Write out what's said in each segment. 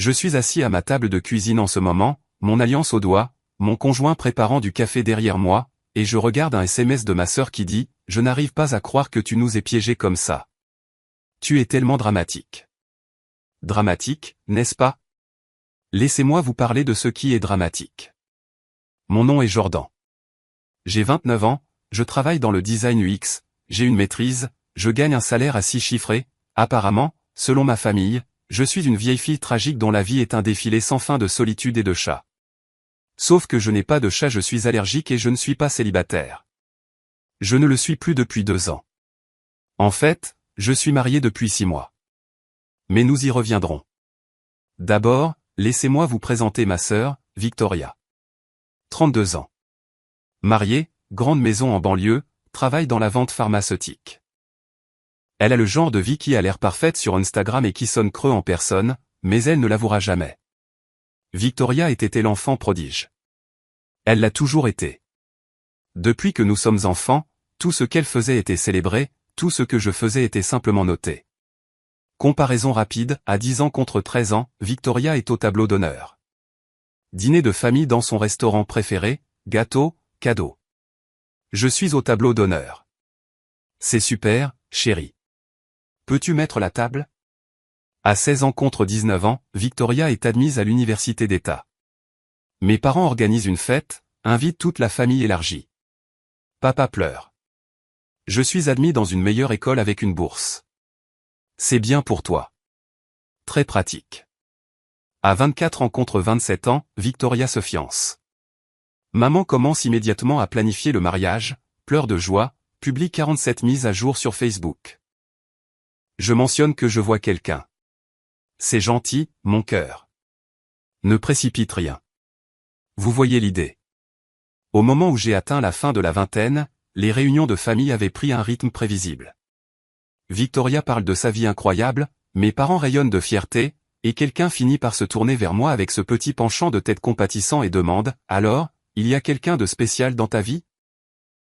Je suis assis à ma table de cuisine en ce moment, mon alliance au doigt, mon conjoint préparant du café derrière moi, et je regarde un SMS de ma sœur qui dit « Je n'arrive pas à croire que tu nous aies piégés comme ça. Tu es tellement dramatique. » Dramatique, n'est-ce pas? Laissez-moi vous parler de ce qui est dramatique. Mon nom est Jordan. J'ai 29 ans, je travaille dans le design UX, j'ai une maîtrise, je gagne un salaire à 6 chiffres et, apparemment, selon ma famille, je suis une vieille fille tragique dont la vie est un défilé sans fin de solitude et de chat. Sauf que je n'ai pas de chat, je suis allergique et je ne suis pas célibataire. Je ne le suis plus depuis 2 ans. En fait, je suis marié depuis 6 mois. Mais nous y reviendrons. D'abord, laissez-moi vous présenter ma sœur, Victoria. 32 ans. Mariée, grande maison en banlieue, travaille dans la vente pharmaceutique. Elle a le genre de vie qui a l'air parfaite sur Instagram et qui sonne creux en personne, mais elle ne l'avouera jamais. Victoria était l'enfant prodige. Elle l'a toujours été. Depuis que nous sommes enfants, tout ce qu'elle faisait était célébré, tout ce que je faisais était simplement noté. Comparaison rapide, à 10 ans contre 13 ans, Victoria est au tableau d'honneur. Dîner de famille dans son restaurant préféré, gâteau, cadeau. Je suis au tableau d'honneur. C'est super, chérie. Peux-tu mettre la table? À 16 ans contre 19 ans, Victoria est admise à l'université d'État. Mes parents organisent une fête, invitent toute la famille élargie. Papa pleure. Je suis admis dans une meilleure école avec une bourse. C'est bien pour toi. Très pratique. À 24 ans contre 27 ans, Victoria se fiance. Maman commence immédiatement à planifier le mariage, pleure de joie, publie 47 mises à jour sur Facebook. Je mentionne que je vois quelqu'un. C'est gentil, mon cœur. Ne précipite rien. Vous voyez l'idée. Au moment où j'ai atteint la fin de la vingtaine, les réunions de famille avaient pris un rythme prévisible. Victoria parle de sa vie incroyable, mes parents rayonnent de fierté, et quelqu'un finit par se tourner vers moi avec ce petit penchant de tête compatissant et demande « Alors, il y a quelqu'un de spécial dans ta vie ?»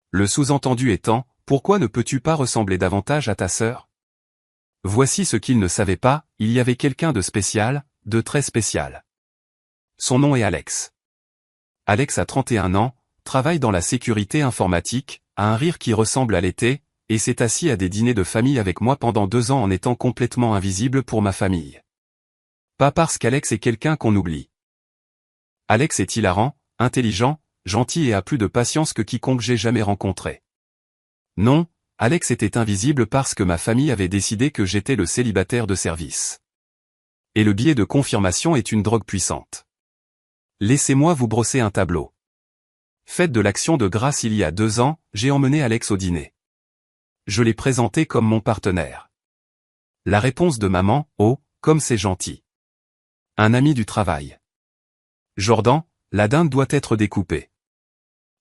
Le sous-entendu étant « Pourquoi ne peux-tu pas ressembler davantage à ta sœur ?» Voici ce qu'il ne savait pas, il y avait quelqu'un de spécial, de très spécial. Son nom est Alex. Alex a 31 ans, travaille dans la sécurité informatique, a un rire qui ressemble à l'été, et s'est assis à des dîners de famille avec moi pendant 2 ans en étant complètement invisible pour ma famille. Pas parce qu'Alex est quelqu'un qu'on oublie. Alex est hilarant, intelligent, gentil et a plus de patience que quiconque j'ai jamais rencontré. Non, Alex était invisible parce que ma famille avait décidé que j'étais le célibataire de service. Et le biais de confirmation est une drogue puissante. Laissez-moi vous brosser un tableau. Fête de l'Action de grâce il y a 2 ans, j'ai emmené Alex au dîner. Je l'ai présenté comme mon partenaire. La réponse de maman, oh, comme c'est gentil. Un ami du travail. Jordan, la dinde doit être découpée.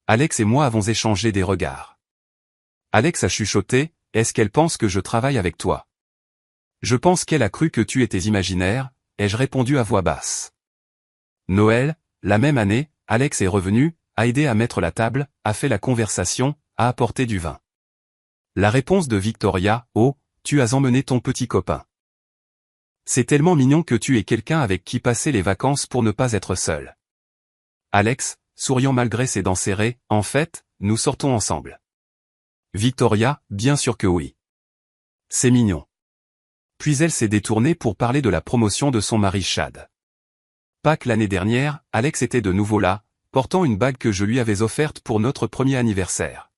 Alex et moi avons échangé des regards. Alex a chuchoté, est-ce qu'elle pense que je travaille avec toi? Je pense qu'elle a cru que tu étais imaginaire, ai-je répondu à voix basse. Noël, la même année, Alex est revenu, a aidé à mettre la table, a fait la conversation, a apporté du vin. La réponse de Victoria, oh, tu as emmené ton petit copain. C'est tellement mignon que tu aies quelqu'un avec qui passer les vacances pour ne pas être seul. Alex, souriant malgré ses dents serrées, en fait, nous sortons ensemble. Victoria, bien sûr que oui. C'est mignon. Puis elle s'est détournée pour parler de la promotion de son mari Chad. Pâques l'année dernière, Alex était de nouveau là, portant une bague que je lui avais offerte pour notre premier anniversaire.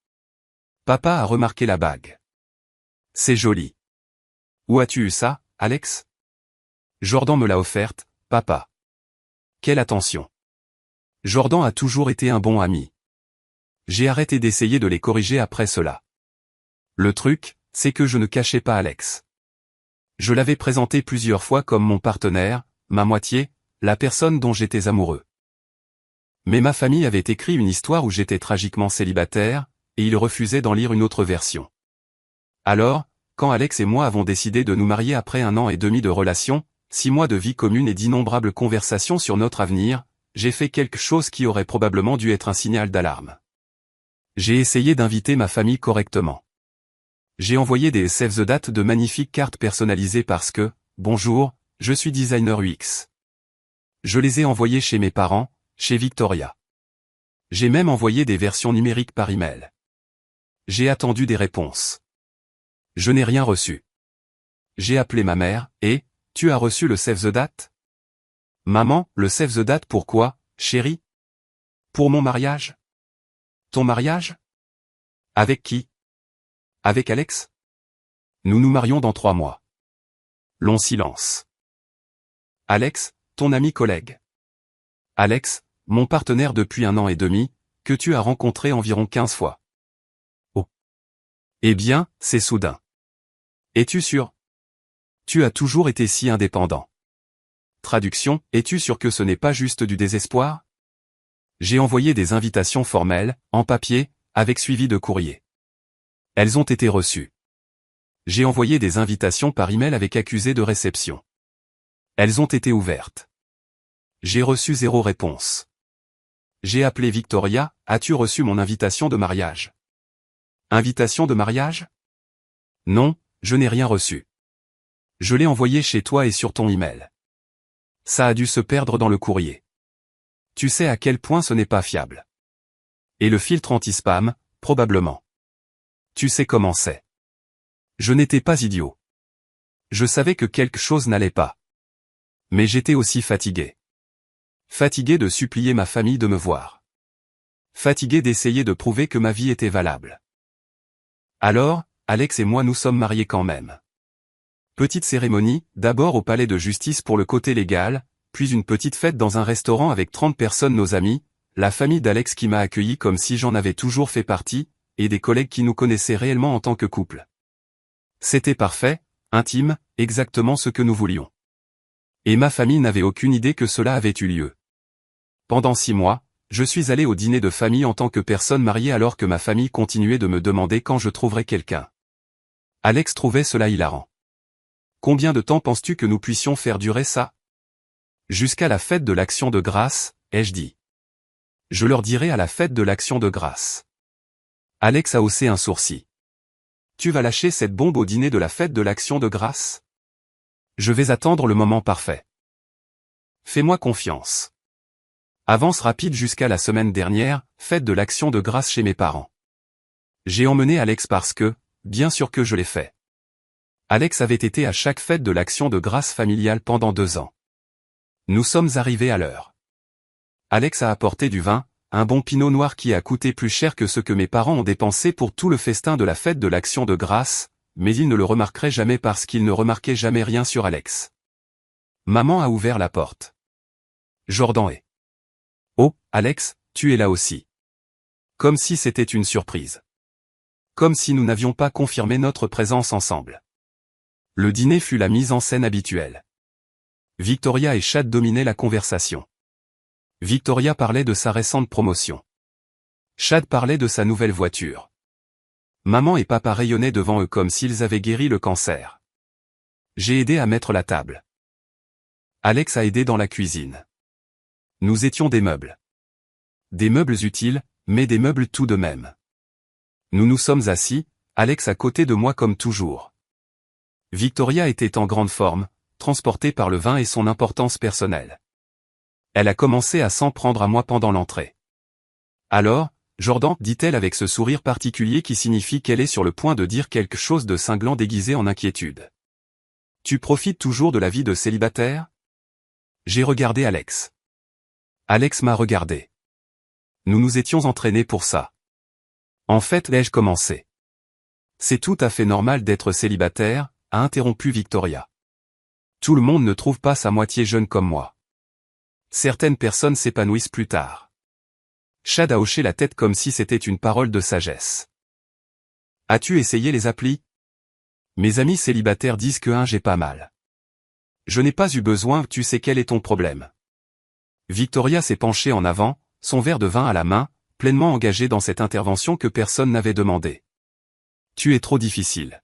Papa a remarqué la bague. C'est joli. Où as-tu eu ça, Alex? Jordan me l'a offerte, papa. Quelle attention. Jordan a toujours été un bon ami. J'ai arrêté d'essayer de les corriger après cela. Le truc, c'est que je ne cachais pas Alex. Je l'avais présenté plusieurs fois comme mon partenaire, ma moitié, la personne dont j'étais amoureux. Mais ma famille avait écrit une histoire où j'étais tragiquement célibataire, et ils refusaient d'en lire une autre version. Alors, quand Alex et moi avons décidé de nous marier après 1 an et demi de relation, 6 mois de vie commune et d'innombrables conversations sur notre avenir, j'ai fait quelque chose qui aurait probablement dû être un signal d'alarme. J'ai essayé d'inviter ma famille correctement. J'ai envoyé des save the date de magnifiques cartes personnalisées parce que, bonjour, je suis designer UX. Je les ai envoyés chez mes parents, chez Victoria. J'ai même envoyé des versions numériques par email. J'ai attendu des réponses. Je n'ai rien reçu. J'ai appelé ma mère, et, tu as reçu le save the date? Maman, le save the date pourquoi, chérie? Pour mon mariage? Ton mariage? Avec qui? Avec Alex? Nous nous marions dans 3 mois. Long silence. Alex, ton ami collègue. Alex, mon partenaire depuis 1 an et demi, que tu as rencontré environ 15 fois. Oh. Eh bien, c'est soudain. Es-tu sûr? Tu as toujours été si indépendant. Traduction, es-tu sûr que ce n'est pas juste du désespoir? J'ai envoyé des invitations formelles, en papier, avec suivi de courrier. Elles ont été reçues. J'ai envoyé des invitations par email avec accusé de réception. Elles ont été ouvertes. J'ai reçu 0 réponse. J'ai appelé Victoria, as-tu reçu mon invitation de mariage? Invitation de mariage? Non, je n'ai rien reçu. Je l'ai envoyé chez toi et sur ton email. Ça a dû se perdre dans le courrier. Tu sais à quel point ce n'est pas fiable. Et le filtre anti-spam, probablement. Tu sais comment c'est. Je n'étais pas idiot. Je savais que quelque chose n'allait pas. Mais j'étais aussi fatigué. Fatigué de supplier ma famille de me voir. Fatigué d'essayer de prouver que ma vie était valable. Alors, Alex et moi nous sommes mariés quand même. Petite cérémonie, d'abord au palais de justice pour le côté légal, puis une petite fête dans un restaurant avec 30 personnes, nos amis, la famille d'Alex qui m'a accueilli comme si j'en avais toujours fait partie, et des collègues qui nous connaissaient réellement en tant que couple. C'était parfait, intime, exactement ce que nous voulions. Et ma famille n'avait aucune idée que cela avait eu lieu. Pendant 6 mois, je suis allé au dîner de famille en tant que personne mariée alors que ma famille continuait de me demander quand je trouverais quelqu'un. Alex trouvait cela hilarant. Combien de temps penses-tu que nous puissions faire durer ça? Jusqu'à la fête de l'Action de grâce, ai-je dit. Je leur dirai à la fête de l'Action de grâce. Alex a haussé un sourcil. Tu vas lâcher cette bombe au dîner de la fête de l'Action de grâce? Je vais attendre le moment parfait. Fais-moi confiance. Avance rapide jusqu'à la semaine dernière, fête de l'Action de grâce chez mes parents. J'ai emmené Alex parce que, bien sûr que je l'ai fait. Alex avait été à chaque fête de l'Action de grâce familiale pendant 2 ans. Nous sommes arrivés à l'heure. Alex a apporté du vin, un bon pinot noir qui a coûté plus cher que ce que mes parents ont dépensé pour tout le festin de la fête de l'Action de grâce, mais ils ne le remarqueraient jamais parce qu'ils ne remarquaient jamais rien sur Alex. Maman a ouvert la porte. Jordan est. Oh, Alex, tu es là aussi. Comme si c'était une surprise. Comme si nous n'avions pas confirmé notre présence ensemble. Le dîner fut la mise en scène habituelle. Victoria et Chad dominaient la conversation. Victoria parlait de sa récente promotion. Chad parlait de sa nouvelle voiture. Maman et papa rayonnaient devant eux comme s'ils avaient guéri le cancer. J'ai aidé à mettre la table. Alex a aidé dans la cuisine. Nous étions des meubles. Des meubles utiles, mais des meubles tout de même. Nous nous sommes assis, Alex à côté de moi comme toujours. Victoria était en grande forme, transportée par le vin et son importance personnelle. Elle a commencé à s'en prendre à moi pendant l'entrée. Alors, Jordan, dit-elle avec ce sourire particulier qui signifie qu'elle est sur le point de dire quelque chose de cinglant déguisé en inquiétude. Tu profites toujours de la vie de célibataire? J'ai regardé Alex. Alex m'a regardé. Nous nous étions entraînés pour ça. En fait, l'ai-je commencé? C'est tout à fait normal d'être célibataire, a interrompu Victoria. Tout le monde ne trouve pas sa moitié jeune comme moi. Certaines personnes s'épanouissent plus tard. Chad a hoché la tête comme si c'était une parole de sagesse. As-tu essayé les applis? Mes amis célibataires disent que j'ai pas mal. Je n'ai pas eu besoin, tu sais quel est ton problème. Victoria s'est penchée en avant, son verre de vin à la main, pleinement engagée dans cette intervention que personne n'avait demandé. Tu es trop difficile.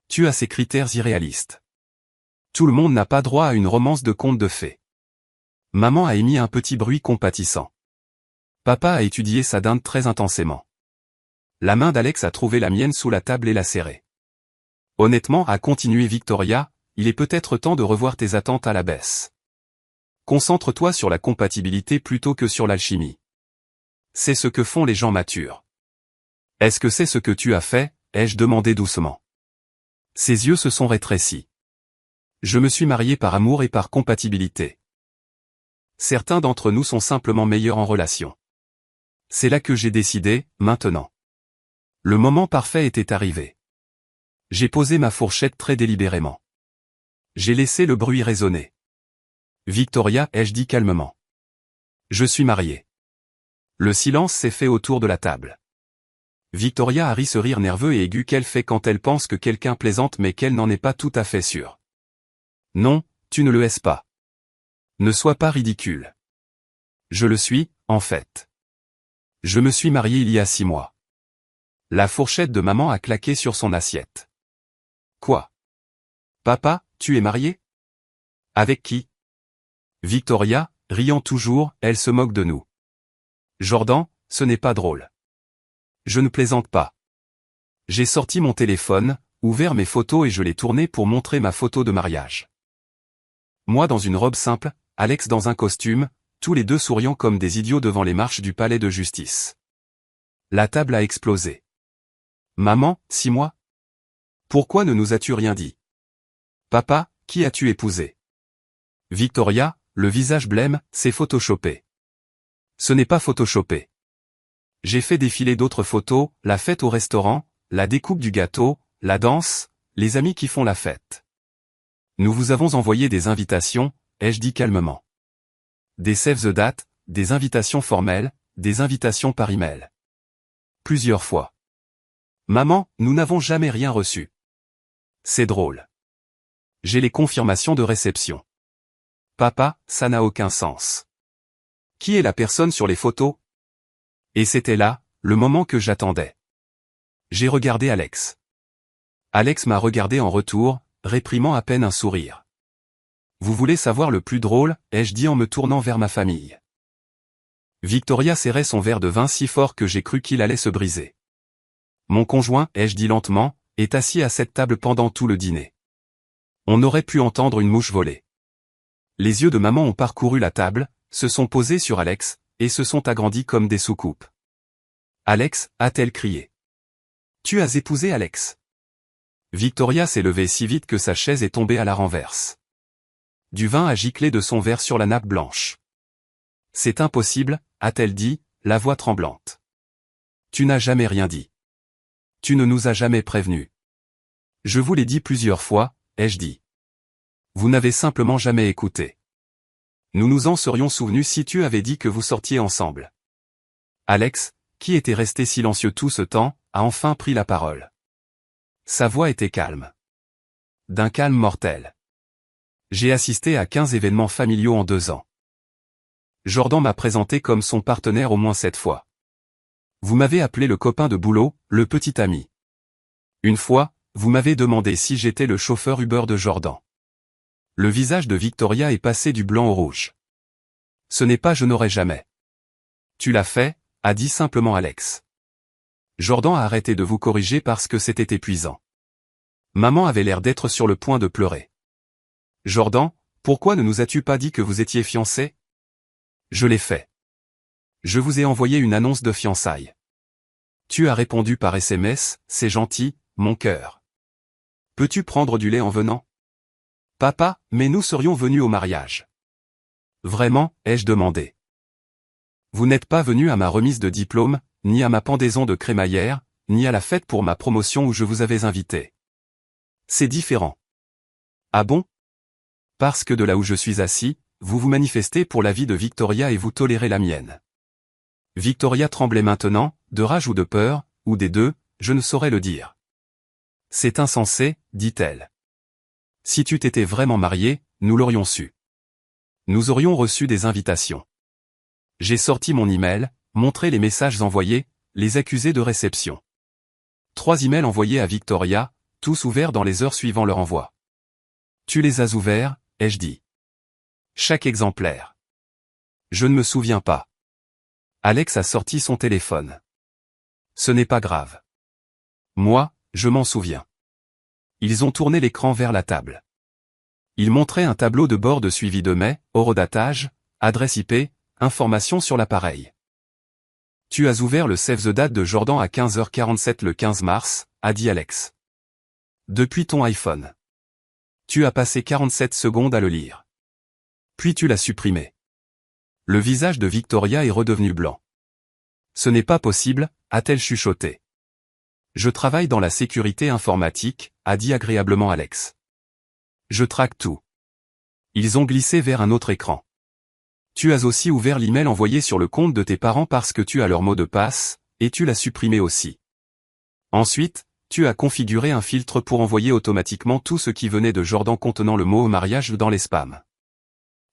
Tu as ces critères irréalistes. Tout le monde n'a pas droit à une romance de conte de fées. Maman a émis un petit bruit compatissant. Papa a étudié sa dinde très intensément. La main d'Alex a trouvé la mienne sous la table et l'a serrée. Honnêtement, a continué Victoria, il est peut-être temps de revoir tes attentes à la baisse. Concentre-toi sur la compatibilité plutôt que sur l'alchimie. C'est ce que font les gens matures. Est-ce que c'est ce que tu as fait? Ai-je demandé doucement. Ses yeux se sont rétrécis. Je me suis marié par amour et par compatibilité. Certains d'entre nous sont simplement meilleurs en relation. C'est là que j'ai décidé, maintenant. Le moment parfait était arrivé. J'ai posé ma fourchette très délibérément. J'ai laissé le bruit résonner. Victoria, ai-je dit calmement. Je suis marié. Le silence s'est fait autour de la table. Victoria a ri ce rire nerveux et aigu qu'elle fait quand elle pense que quelqu'un plaisante mais qu'elle n'en est pas tout à fait sûre. Non, tu ne le es pas. Ne sois pas ridicule. Je le suis, en fait. Je me suis marié il y a 6 mois. La fourchette de maman a claqué sur son assiette. Quoi? Papa, tu es marié? Avec qui? Victoria, riant toujours, elle se moque de nous. Jordan, ce n'est pas drôle. Je ne plaisante pas. J'ai sorti mon téléphone, ouvert mes photos et je l'ai tourné pour montrer ma photo de mariage. Moi dans une robe simple, Alex dans un costume, tous les deux souriant comme des idiots devant les marches du palais de justice. La table a explosé. Maman, 6 mois? Pourquoi ne nous as-tu rien dit? Papa, qui as-tu épousé? Victoria, le visage blême, c'est photoshopé. Ce n'est pas photoshopé. J'ai fait défiler d'autres photos, la fête au restaurant, la découpe du gâteau, la danse, les amis qui font la fête. Nous vous avons envoyé des invitations, ai-je dit calmement. Des save the date, des invitations formelles, des invitations par email. Plusieurs fois. Maman, nous n'avons jamais rien reçu. C'est drôle. J'ai les confirmations de réception. Papa, ça n'a aucun sens. Qui est la personne sur les photos? Et c'était là, le moment que j'attendais. J'ai regardé Alex. Alex m'a regardé en retour, réprimant à peine un sourire. Vous voulez savoir le plus drôle, ai-je dit en me tournant vers ma famille. Victoria serrait son verre de vin si fort que j'ai cru qu'il allait se briser. Mon conjoint, ai-je dit lentement, est assis à cette table pendant tout le dîner. On aurait pu entendre une mouche voler. Les yeux de maman ont parcouru la table, se sont posés sur Alex, et se sont agrandis comme des soucoupes. Alex, a-t-elle crié. Tu as épousé Alex. Victoria s'est levée si vite que sa chaise est tombée à la renverse. Du vin a giclé de son verre sur la nappe blanche. C'est impossible, a-t-elle dit, la voix tremblante. Tu n'as jamais rien dit. Tu ne nous as jamais prévenus. Je vous l'ai dit plusieurs fois, ai-je dit. Vous n'avez simplement jamais écouté. Nous nous en serions souvenus si tu avais dit que vous sortiez ensemble. Alex, qui était resté silencieux tout ce temps, a enfin pris la parole. Sa voix était calme. D'un calme mortel. J'ai assisté à 15 événements familiaux en 2 ans. Jordan m'a présenté comme son partenaire au moins 7 fois. Vous m'avez appelé le copain de boulot, le petit ami. Une fois, vous m'avez demandé si j'étais le chauffeur Uber de Jordan. Le visage de Victoria est passé du blanc au rouge. Ce n'est pas je n'aurais jamais. Tu l'as fait, a dit simplement Alex. Jordan a arrêté de vous corriger parce que c'était épuisant. Maman avait l'air d'être sur le point de pleurer. Jordan, pourquoi ne nous as-tu pas dit que vous étiez fiancés? Je l'ai fait. Je vous ai envoyé une annonce de fiançailles. Tu as répondu par SMS, c'est gentil, mon cœur. Peux-tu prendre du lait en venant? Papa, mais nous serions venus au mariage. Vraiment, ai-je demandé. Vous n'êtes pas venu à ma remise de diplôme, ni à ma pendaison de crémaillère, ni à la fête pour ma promotion où je vous avais invité. C'est différent. Ah bon? Parce que de là où je suis assis, vous vous manifestez pour la vie de Victoria et vous tolérez la mienne. Victoria tremblait maintenant, de rage ou de peur, ou des deux, je ne saurais le dire. C'est insensé, dit-elle. Si tu t'étais vraiment marié, nous l'aurions su. Nous aurions reçu des invitations. J'ai sorti mon email, montré les messages envoyés, les accusés de réception. 3 emails envoyés à Victoria, tous ouverts dans les heures suivant leur envoi. Tu les as ouverts, ai-je dit. Chaque exemplaire. Je ne me souviens pas. Alex a sorti son téléphone. Ce n'est pas grave. Moi, je m'en souviens. Ils ont tourné l'écran vers la table. Il montrait un tableau de bord de suivi de mai, horodatage, adresse IP, information sur l'appareil. Tu as ouvert le Save the Date de Jordan à 15h47 le 15 mars, a dit Alex. Depuis ton iPhone. Tu as passé 47 secondes à le lire. Puis tu l'as supprimé. Le visage de Victoria est redevenu blanc. Ce n'est pas possible, a-t-elle chuchoté. Je travaille dans la sécurité informatique, a dit agréablement Alex. Je traque tout. Ils ont glissé vers un autre écran. Tu as aussi ouvert l'email envoyé sur le compte de tes parents parce que tu as leur mot de passe, et tu l'as supprimé aussi. Ensuite, tu as configuré un filtre pour envoyer automatiquement tout ce qui venait de Jordan contenant le mot mariage dans les spams.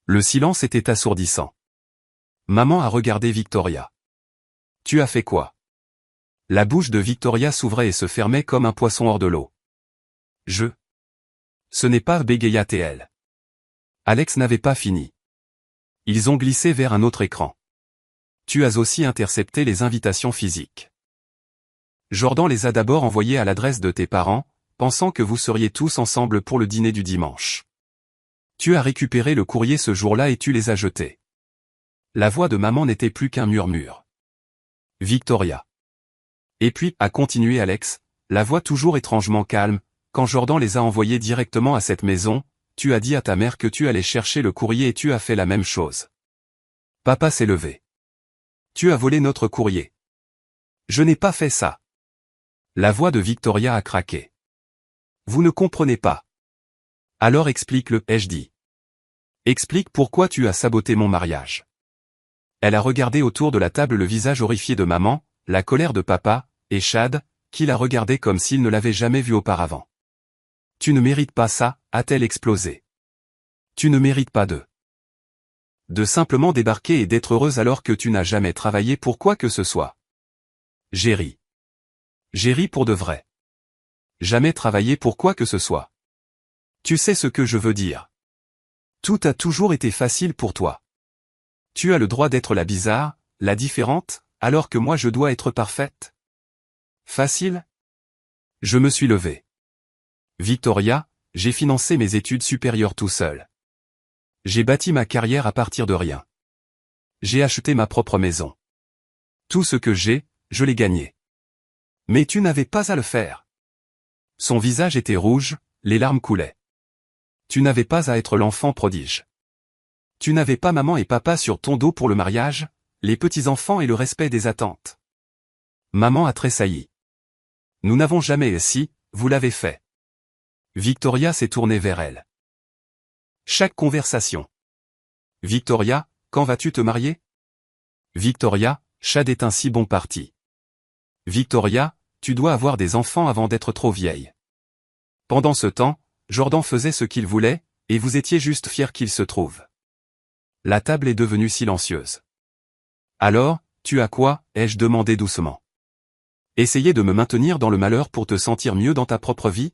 Le silence était assourdissant. Maman a regardé Victoria. Tu as fait quoi? La bouche de Victoria s'ouvrait et se fermait comme un poisson hors de l'eau. Ce n'est pas, bégaya-t-elle. Alex n'avait pas fini. Ils ont glissé vers un autre écran. Tu as aussi intercepté les invitations physiques. Jordan les a d'abord envoyées à l'adresse de tes parents, pensant que vous seriez tous ensemble pour le dîner du dimanche. Tu as récupéré le courrier ce jour-là et tu les as jetés. La voix de maman n'était plus qu'un murmure. Victoria. Et puis, a continué Alex, la voix toujours étrangement calme, quand Jordan les a envoyés directement à cette maison, tu as dit à ta mère que tu allais chercher le courrier et tu as fait la même chose. Papa s'est levé. Tu as volé notre courrier. Je n'ai pas fait ça. La voix de Victoria a craqué. Vous ne comprenez pas. Alors explique-le, ai-je dit. Explique pourquoi tu as saboté mon mariage. Elle a regardé autour de la table le visage horrifié de maman, la colère de papa, et Chad, qui la regardait comme s'il ne l'avait jamais vu auparavant. Tu ne mérites pas ça, a-t-elle explosé. Tu ne mérites pas de simplement débarquer et d'être heureuse alors que tu n'as jamais travaillé pour quoi que ce soit. J'ai ri. J'ai ri pour de vrai. Jamais travaillé pour quoi que ce soit. Tu sais ce que je veux dire. Tout a toujours été facile pour toi. Tu as le droit d'être la bizarre, la différente, alors que moi je dois être parfaite. Facile? Je me suis levé. Victoria, j'ai financé mes études supérieures tout seul. J'ai bâti ma carrière à partir de rien. J'ai acheté ma propre maison. Tout ce que j'ai, je l'ai gagné. Mais tu n'avais pas à le faire. Son visage était rouge, les larmes coulaient. Tu n'avais pas à être l'enfant prodige. Tu n'avais pas maman et papa sur ton dos pour le mariage, les petits-enfants et le respect des attentes. Maman a tressailli. Nous n'avons jamais si, vous l'avez fait. Victoria s'est tournée vers elle. Chaque conversation. Victoria, quand vas-tu te marier? Victoria, Chad est un si bon parti. Victoria, tu dois avoir des enfants avant d'être trop vieille. Pendant ce temps, Jordan faisait ce qu'il voulait, et vous étiez juste fiers qu'il se trouve. La table est devenue silencieuse. Alors, tu as quoi, ai-je demandé doucement. Essayer de me maintenir dans le malheur pour te sentir mieux dans ta propre vie?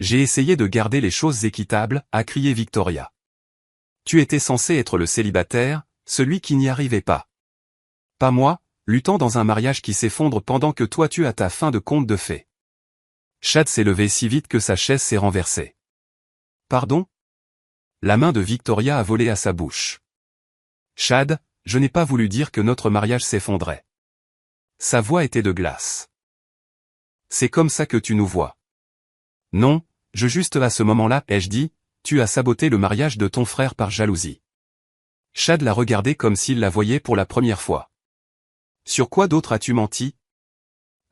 J'ai essayé de garder les choses équitables, a crié Victoria. Tu étais censé être le célibataire, celui qui n'y arrivait pas. Pas moi, luttant dans un mariage qui s'effondre pendant que toi tu as ta fin de conte de fées. Chad s'est levé si vite que sa chaise s'est renversée. Pardon? La main de Victoria a volé à sa bouche. Chad, je n'ai pas voulu dire que notre mariage s'effondrait. Sa voix était de glace. C'est comme ça que tu nous vois. Non, je juste à ce moment-là, ai-je dit, tu as saboté le mariage de ton frère par jalousie. Chad l'a regardé comme s'il la voyait pour la première fois. Sur quoi d'autre as-tu menti?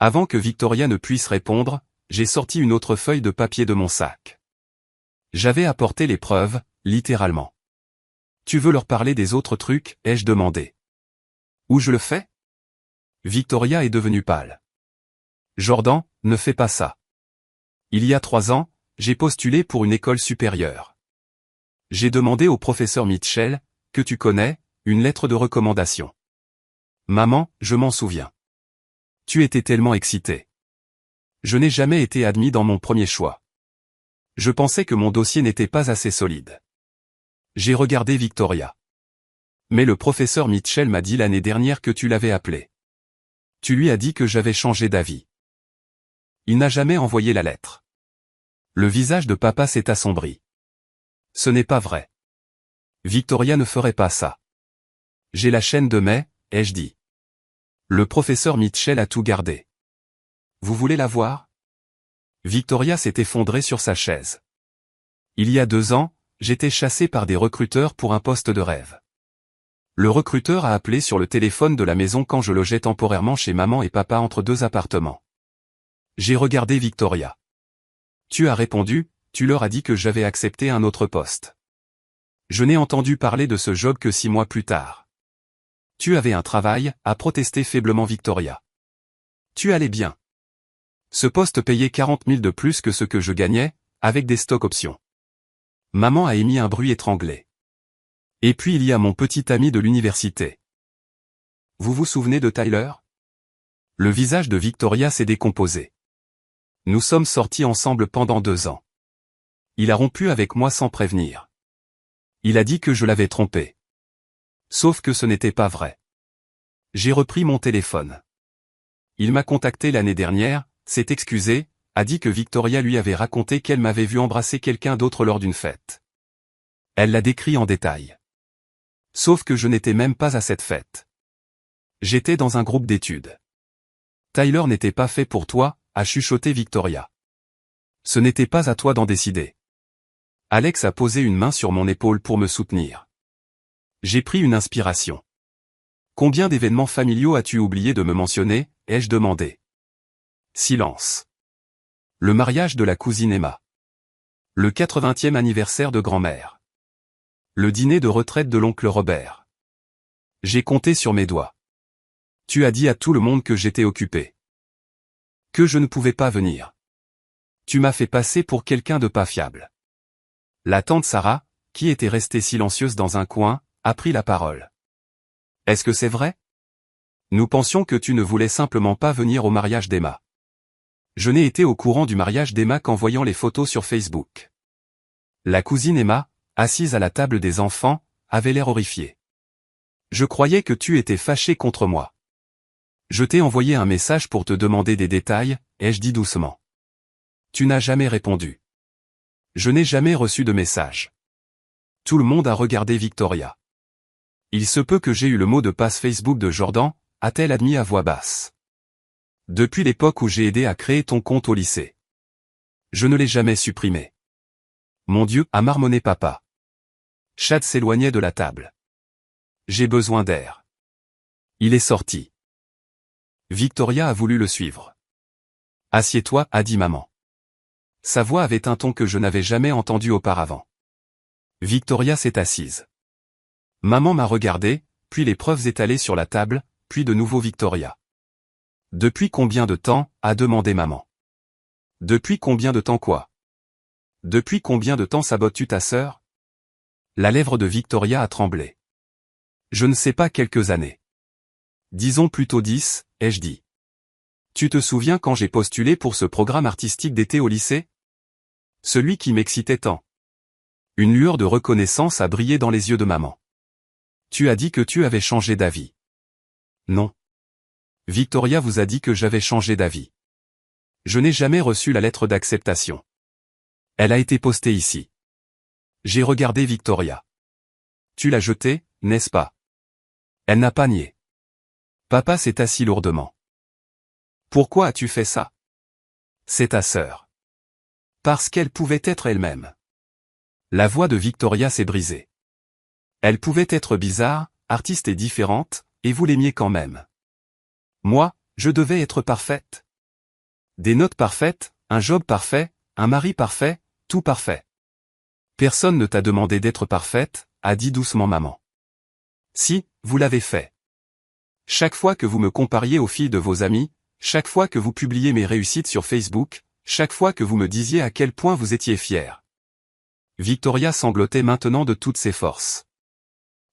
Avant que Victoria ne puisse répondre, j'ai sorti une autre feuille de papier de mon sac. J'avais apporté les preuves, littéralement. Tu veux leur parler des autres trucs, ai-je demandé. Où je le fais? Victoria est devenue pâle. Jordan, ne fais pas ça. Il y a 3 ans, j'ai postulé pour une école supérieure. J'ai demandé au professeur Mitchell, que tu connais, une lettre de recommandation. Maman, je m'en souviens. Tu étais tellement excitée. Je n'ai jamais été admis dans mon premier choix. Je pensais que mon dossier n'était pas assez solide. J'ai regardé Victoria. Mais le professeur Mitchell m'a dit l'année dernière que tu l'avais appelé. Tu lui as dit que j'avais changé d'avis. Il n'a jamais envoyé la lettre. Le visage de papa s'est assombri. Ce n'est pas vrai. Victoria ne ferait pas ça. J'ai la chaîne de mai, ai-je dit. Le professeur Mitchell a tout gardé. Vous voulez la voir? Victoria s'est effondrée sur sa chaise. Il y a 2 ans, j'étais chassé par des recruteurs pour un poste de rêve. Le recruteur a appelé sur le téléphone de la maison quand je logeais temporairement chez maman et papa entre 2 appartements. J'ai regardé Victoria. Tu as répondu, tu leur as dit que j'avais accepté un autre poste. Je n'ai entendu parler de ce job que 6 mois plus tard. Tu avais un travail, a protesté faiblement Victoria. Tu allais bien. Ce poste payait 40 000 de plus que ce que je gagnais, avec des stock options. Maman a émis un bruit étranglé. Et puis il y a mon petit ami de l'université. Vous vous souvenez de Tyler? Le visage de Victoria s'est décomposé. Nous sommes sortis ensemble pendant 2 ans. Il a rompu avec moi sans prévenir. Il a dit que je l'avais trompé. Sauf que ce n'était pas vrai. J'ai repris mon téléphone. Il m'a contacté l'année dernière, s'est excusé, a dit que Victoria lui avait raconté qu'elle m'avait vu embrasser quelqu'un d'autre lors d'une fête. Elle l'a décrit en détail. Sauf que je n'étais même pas à cette fête. J'étais dans un groupe d'études. Tyler n'était pas fait pour toi, a chuchoté Victoria. Ce n'était pas à toi d'en décider. Alex a posé une main sur mon épaule pour me soutenir. J'ai pris une inspiration. Combien d'événements familiaux as-tu oublié de me mentionner, ai-je demandé. Silence. Le mariage de la cousine Emma. Le 80e anniversaire de grand-mère. Le dîner de retraite de l'oncle Robert. J'ai compté sur mes doigts. Tu as dit à tout le monde que j'étais occupé. Que je ne pouvais pas venir. Tu m'as fait passer pour quelqu'un de pas fiable. La tante Sarah, qui était restée silencieuse dans un coin, a pris la parole. Est-ce que c'est vrai? Nous pensions que tu ne voulais simplement pas venir au mariage d'Emma. Je n'ai été au courant du mariage d'Emma qu'en voyant les photos sur Facebook. La cousine Emma, assise à la table des enfants, avait l'air horrifiée. Je croyais que tu étais fâché contre moi. Je t'ai envoyé un message pour te demander des détails, ai-je dit doucement. Tu n'as jamais répondu. Je n'ai jamais reçu de message. Tout le monde a regardé Victoria. Il se peut que j'ai eu le mot de passe Facebook de Jordan, a-t-elle admis à voix basse. Depuis l'époque où j'ai aidé à créer ton compte au lycée. Je ne l'ai jamais supprimé. Mon Dieu, a marmonné papa. Chad s'éloignait de la table. J'ai besoin d'air. Il est sorti. Victoria a voulu le suivre. Assieds-toi, a dit maman. Sa voix avait un ton que je n'avais jamais entendu auparavant. Victoria s'est assise. Maman m'a regardé, puis les preuves étalées sur la table, puis de nouveau Victoria. Depuis combien de temps, a demandé maman. Depuis combien de temps quoi? Depuis combien de temps sabotes-tu ta sœur? La lèvre de Victoria a tremblé. Je ne sais pas, quelques années. Disons plutôt 10, ai-je dit. Tu te souviens quand j'ai postulé pour ce programme artistique d'été au lycée? Celui qui m'excitait tant. Une lueur de reconnaissance a brillé dans les yeux de maman. Tu as dit que tu avais changé d'avis. Non. Victoria vous a dit que j'avais changé d'avis. Je n'ai jamais reçu la lettre d'acceptation. Elle a été postée ici. J'ai regardé Victoria. Tu l'as jetée, n'est-ce pas? Elle n'a pas nié. Papa s'est assis lourdement. Pourquoi as-tu fait ça? C'est ta sœur. Parce qu'elle pouvait être elle-même. La voix de Victoria s'est brisée. Elle pouvait être bizarre, artiste et différente, et vous l'aimiez quand même. Moi, je devais être parfaite. Des notes parfaites, un job parfait, un mari parfait, tout parfait. Personne ne t'a demandé d'être parfaite, a dit doucement maman. Si, vous l'avez fait. Chaque fois que vous me compariez aux filles de vos amis, chaque fois que vous publiez mes réussites sur Facebook, chaque fois que vous me disiez à quel point vous étiez fière. Victoria sanglotait maintenant de toutes ses forces.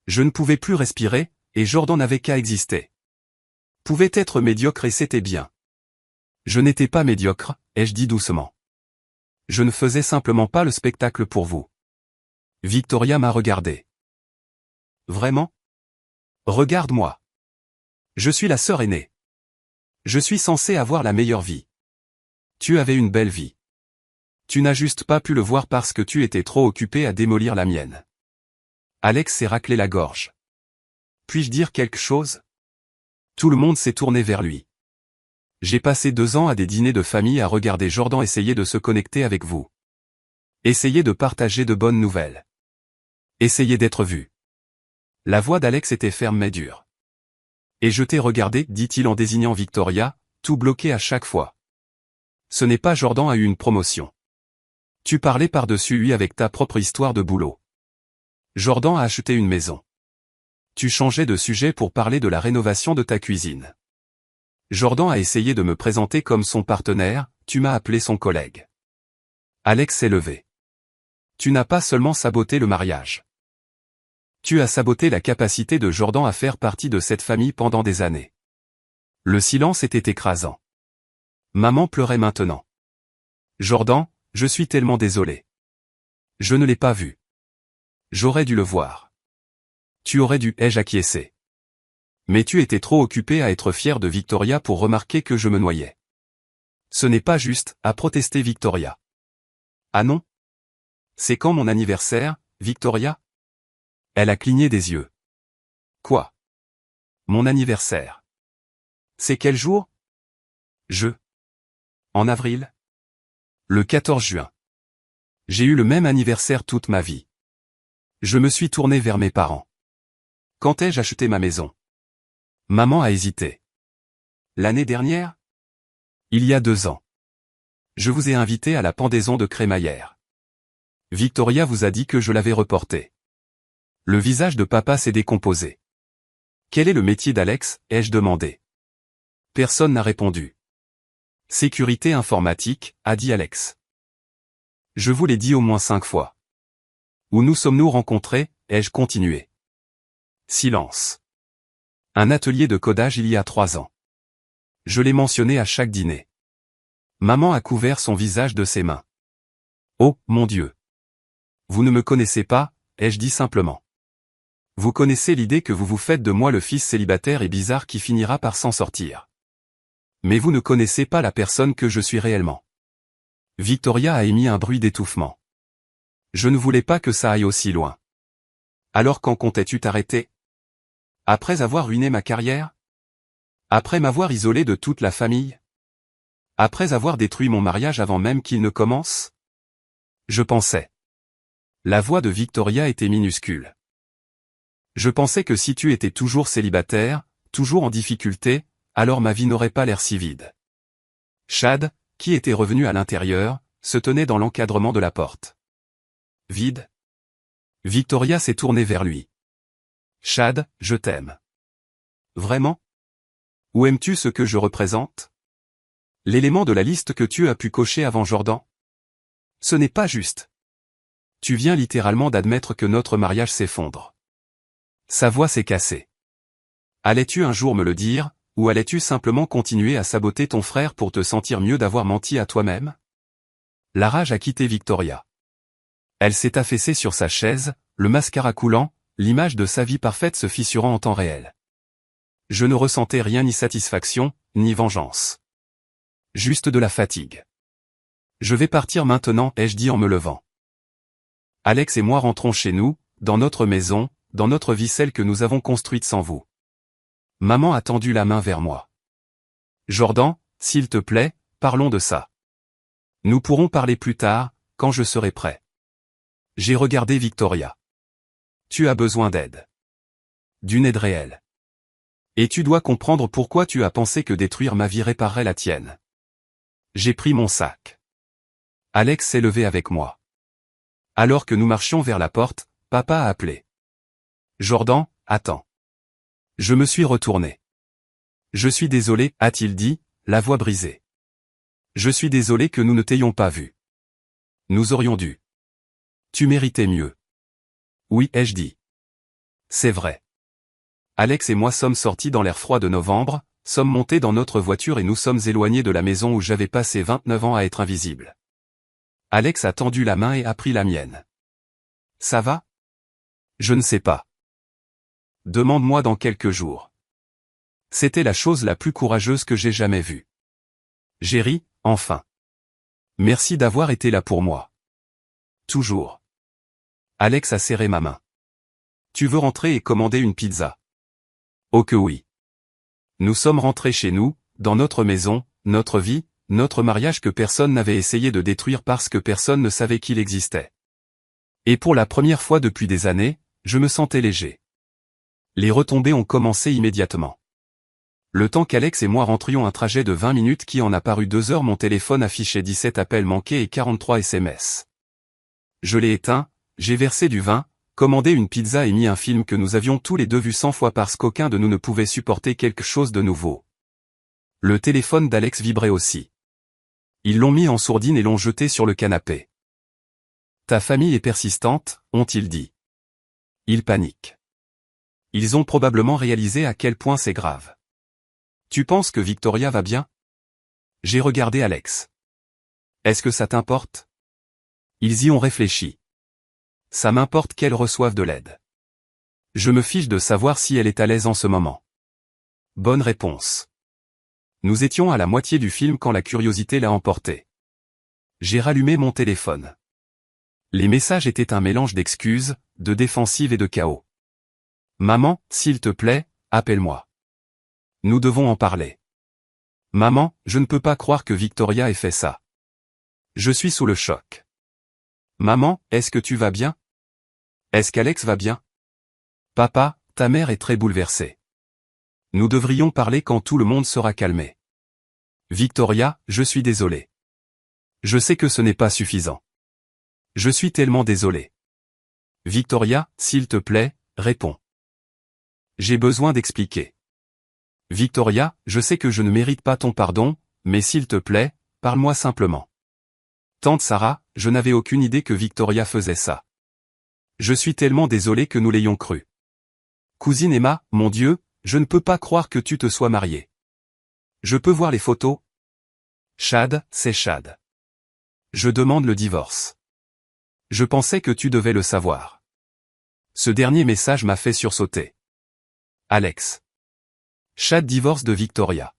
Je ne pouvais plus respirer, et Jordan n'avait qu'à exister. Pouvait être médiocre et c'était bien. Je n'étais pas médiocre, ai-je dit doucement. Je ne faisais simplement pas le spectacle pour vous. Victoria m'a regardé. Vraiment? Regarde-moi. Je suis la sœur aînée. Je suis censée avoir la meilleure vie. Tu avais une belle vie. Tu n'as juste pas pu le voir parce que tu étais trop occupé à démolir la mienne. Alex s'est raclé la gorge. Puis-je dire quelque chose? Tout le monde s'est tourné vers lui. J'ai passé 2 ans à des dîners de famille à regarder Jordan essayer de se connecter avec vous. Essayer de partager de bonnes nouvelles. Essayer d'être vu. La voix d'Alex était ferme mais dure. Et je t'ai regardé, dit-il en désignant Victoria, tout bloqué à chaque fois. Ce n'est pas Jordan a eu une promotion. Tu parlais par-dessus lui avec ta propre histoire de boulot. Jordan a acheté une maison. Tu changeais de sujet pour parler de la rénovation de ta cuisine. Jordan a essayé de me présenter comme son partenaire, tu m'as appelé son collègue. Alex s'est levé. Tu n'as pas seulement saboté le mariage. Tu as saboté la capacité de Jordan à faire partie de cette famille pendant des années. Le silence était écrasant. Maman pleurait maintenant. Jordan, je suis tellement désolé. Je ne l'ai pas vu. J'aurais dû le voir. Tu aurais dû, ai-je acquiescé. Mais tu étais trop occupé à être fier de Victoria pour remarquer que je me noyais. Ce n'est pas juste, a protesté Victoria. Ah non? C'est quand mon anniversaire, Victoria? Elle a cligné des yeux. Quoi? Mon anniversaire. C'est quel jour? En avril? Le 14 juin. J'ai eu le même anniversaire toute ma vie. Je me suis tourné vers mes parents. Quand ai-je acheté ma maison? Maman a hésité. L'année dernière? Il y a 2 ans. Je vous ai invité à la pendaison de crémaillère. Victoria vous a dit que je l'avais reporté. Le visage de papa s'est décomposé. Quel est le métier d'Alex, ai-je demandé. Personne n'a répondu. Sécurité informatique, a dit Alex. Je vous l'ai dit au moins 5 fois. Où nous sommes-nous rencontrés, ai-je continué. Silence. Un atelier de codage il y a 3 ans. Je l'ai mentionné à chaque dîner. Maman a couvert son visage de ses mains. Oh, mon Dieu. Vous ne me connaissez pas, ai-je dit simplement. Vous connaissez l'idée que vous vous faites de moi le fils célibataire et bizarre qui finira par s'en sortir. Mais vous ne connaissez pas la personne que je suis réellement. Victoria a émis un bruit d'étouffement. Je ne voulais pas que ça aille aussi loin. Alors quand comptais-tu t'arrêter? Après avoir ruiné ma carrière? Après m'avoir isolé de toute la famille? Après avoir détruit mon mariage avant même qu'il ne commence? Je pensais. La voix de Victoria était minuscule. Je pensais que si tu étais toujours célibataire, toujours en difficulté, alors ma vie n'aurait pas l'air si vide. Chad, qui était revenu à l'intérieur, se tenait dans l'encadrement de la porte. Vide? Victoria s'est tournée vers lui. Chad, je t'aime. Vraiment? Ou aimes-tu ce que je représente? L'élément de la liste que tu as pu cocher avant Jordan? Ce n'est pas juste. Tu viens littéralement d'admettre que notre mariage s'effondre. Sa voix s'est cassée. Allais-tu un jour me le dire, ou allais-tu simplement continuer à saboter ton frère pour te sentir mieux d'avoir menti à toi-même? La rage a quitté Victoria. Elle s'est affaissée sur sa chaise, le mascara coulant, l'image de sa vie parfaite se fissurant en temps réel. Je ne ressentais rien ni satisfaction, ni vengeance. Juste de la fatigue. Je vais partir maintenant, ai-je dit en me levant. Alex et moi rentrons chez nous, dans notre maison, dans notre vie celle que nous avons construite sans vous. Maman a tendu la main vers moi. Jordan, s'il te plaît, parlons de ça. Nous pourrons parler plus tard, quand je serai prêt. J'ai regardé Victoria. Tu as besoin d'aide. D'une aide réelle. Et tu dois comprendre pourquoi tu as pensé que détruire ma vie réparerait la tienne. J'ai pris mon sac. Alex s'est levé avec moi. Alors que nous marchions vers la porte, papa a appelé. Jordan, attends. Je me suis retourné. Je suis désolé, a-t-il dit, la voix brisée. Je suis désolé que nous ne t'ayons pas vu. Nous aurions dû. Tu méritais mieux. Oui, ai-je dit. C'est vrai. Alex et moi sommes sortis dans l'air froid de novembre, sommes montés dans notre voiture et nous sommes éloignés de la maison où j'avais passé 29 ans à être invisible. Alex a tendu la main et a pris la mienne. Ça va? Je ne sais pas. Demande-moi dans quelques jours. C'était la chose la plus courageuse que j'ai jamais vue. J'ai ri, enfin. Merci d'avoir été là pour moi. Toujours. Alex a serré ma main. Tu veux rentrer et commander une pizza? Oh que oui. Nous sommes rentrés chez nous, dans notre maison, notre vie, notre mariage que personne n'avait essayé de détruire parce que personne ne savait qu'il existait. Et pour la première fois depuis des années, je me sentais léger. Les retombées ont commencé immédiatement. Le temps qu'Alex et moi rentrions un trajet de 20 minutes qui en a paru 2 heures, mon téléphone affichait 17 appels manqués et 43 SMS. Je l'ai éteint, j'ai versé du vin, commandé une pizza et mis un film que nous avions tous les deux vu 100 fois parce qu'aucun de nous ne pouvait supporter quelque chose de nouveau. Le téléphone d'Alex vibrait aussi. Ils l'ont mis en sourdine et l'ont jeté sur le canapé. Ta famille est persistante, ont-ils dit. Ils paniquent. Ils ont probablement réalisé à quel point c'est grave. Tu penses que Victoria va bien? J'ai regardé Alex. Est-ce que ça t'importe? Ils y ont réfléchi. Ça m'importe qu'elle reçoive de l'aide. Je me fiche de savoir si elle est à l'aise en ce moment. Bonne réponse. Nous étions à la moitié du film quand la curiosité l'a emporté. J'ai rallumé mon téléphone. Les messages étaient un mélange d'excuses, de défensives et de chaos. Maman, s'il te plaît, appelle-moi. Nous devons en parler. Maman, je ne peux pas croire que Victoria ait fait ça. Je suis sous le choc. Maman, est-ce que tu vas bien? Est-ce qu'Alex va bien? Papa, ta mère est très bouleversée. Nous devrions parler quand tout le monde sera calmé. Victoria, je suis désolé. Je sais que ce n'est pas suffisant. Je suis tellement désolé. Victoria, s'il te plaît, réponds. J'ai besoin d'expliquer. Victoria, je sais que je ne mérite pas ton pardon, mais s'il te plaît, parle-moi simplement. Tante Sarah, je n'avais aucune idée que Victoria faisait ça. Je suis tellement désolé que nous l'ayons cru. Cousine Emma, mon Dieu, je ne peux pas croire que tu te sois mariée. Je peux voir les photos? Chad, c'est Chad. Je demande le divorce. Je pensais que tu devais le savoir. Ce dernier message m'a fait sursauter. Alex. Chad divorce de Victoria.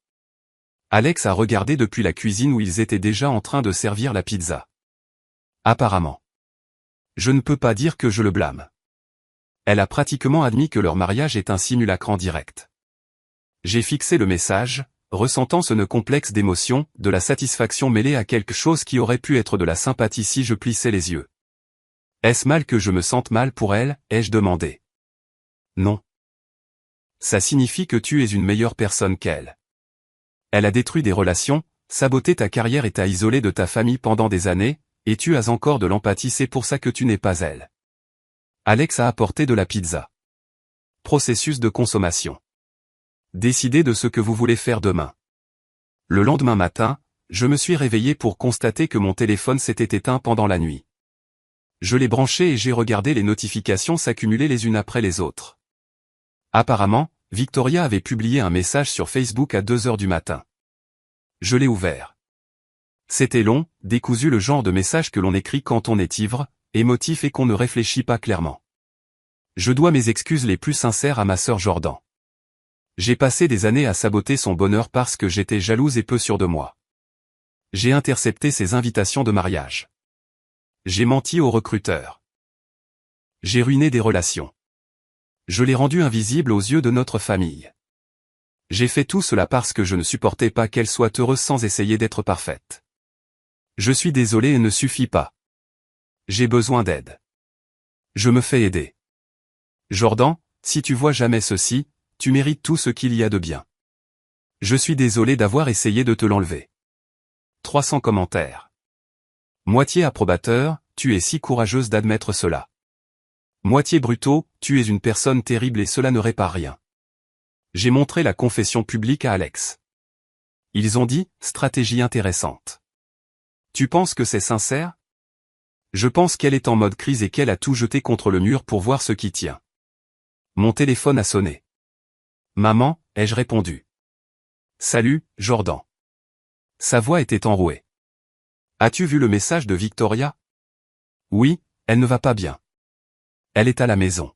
Alex a regardé depuis la cuisine où ils étaient déjà en train de servir la pizza. Apparemment. Je ne peux pas dire que je le blâme. Elle a pratiquement admis que leur mariage est un simulacre en direct. J'ai fixé le message, ressentant ce nœud complexe d'émotions, de la satisfaction mêlée à quelque chose qui aurait pu être de la sympathie si je plissais les yeux. Est-ce mal que je me sente mal pour elle, ai-je demandé. Non. Ça signifie que tu es une meilleure personne qu'elle. Elle a détruit des relations, saboté ta carrière et t'a isolé de ta famille pendant des années, et tu as encore de l'empathie, c'est pour ça que tu n'es pas elle. Alex a apporté de la pizza. Processus de consommation. Décidez de ce que vous voulez faire demain. Le lendemain matin, je me suis réveillé pour constater que mon téléphone s'était éteint pendant la nuit. Je l'ai branché et j'ai regardé les notifications s'accumuler les unes après les autres. Apparemment, Victoria avait publié un message sur Facebook à 2 heures du matin. Je l'ai ouvert. C'était long, décousu, le genre de message que l'on écrit quand on est ivre, émotif et qu'on ne réfléchit pas clairement. Je dois mes excuses les plus sincères à ma sœur Jordan. J'ai passé des années à saboter son bonheur parce que j'étais jalouse et peu sûre de moi. J'ai intercepté ses invitations de mariage. J'ai menti aux recruteurs. J'ai ruiné des relations. Je l'ai rendue invisible aux yeux de notre famille. J'ai fait tout cela parce que je ne supportais pas qu'elle soit heureuse sans essayer d'être parfaite. Je suis désolé et ne suffit pas. J'ai besoin d'aide. Je me fais aider. Jordan, si tu vois jamais ceci, tu mérites tout ce qu'il y a de bien. Je suis désolé d'avoir essayé de te l'enlever. 300 commentaires. Moitié approbateur, tu es si courageuse d'admettre cela. Moitié brutaux, tu es une personne terrible et cela ne répare rien. J'ai montré la confession publique à Alex. Ils ont dit, stratégie intéressante. Tu penses que c'est sincère? Je pense qu'elle est en mode crise et qu'elle a tout jeté contre le mur pour voir ce qui tient. Mon téléphone a sonné. Maman, ai-je répondu. Salut, Jordan. Sa voix était enrouée. As-tu vu le message de Victoria? Oui, elle ne va pas bien. Elle est à la maison.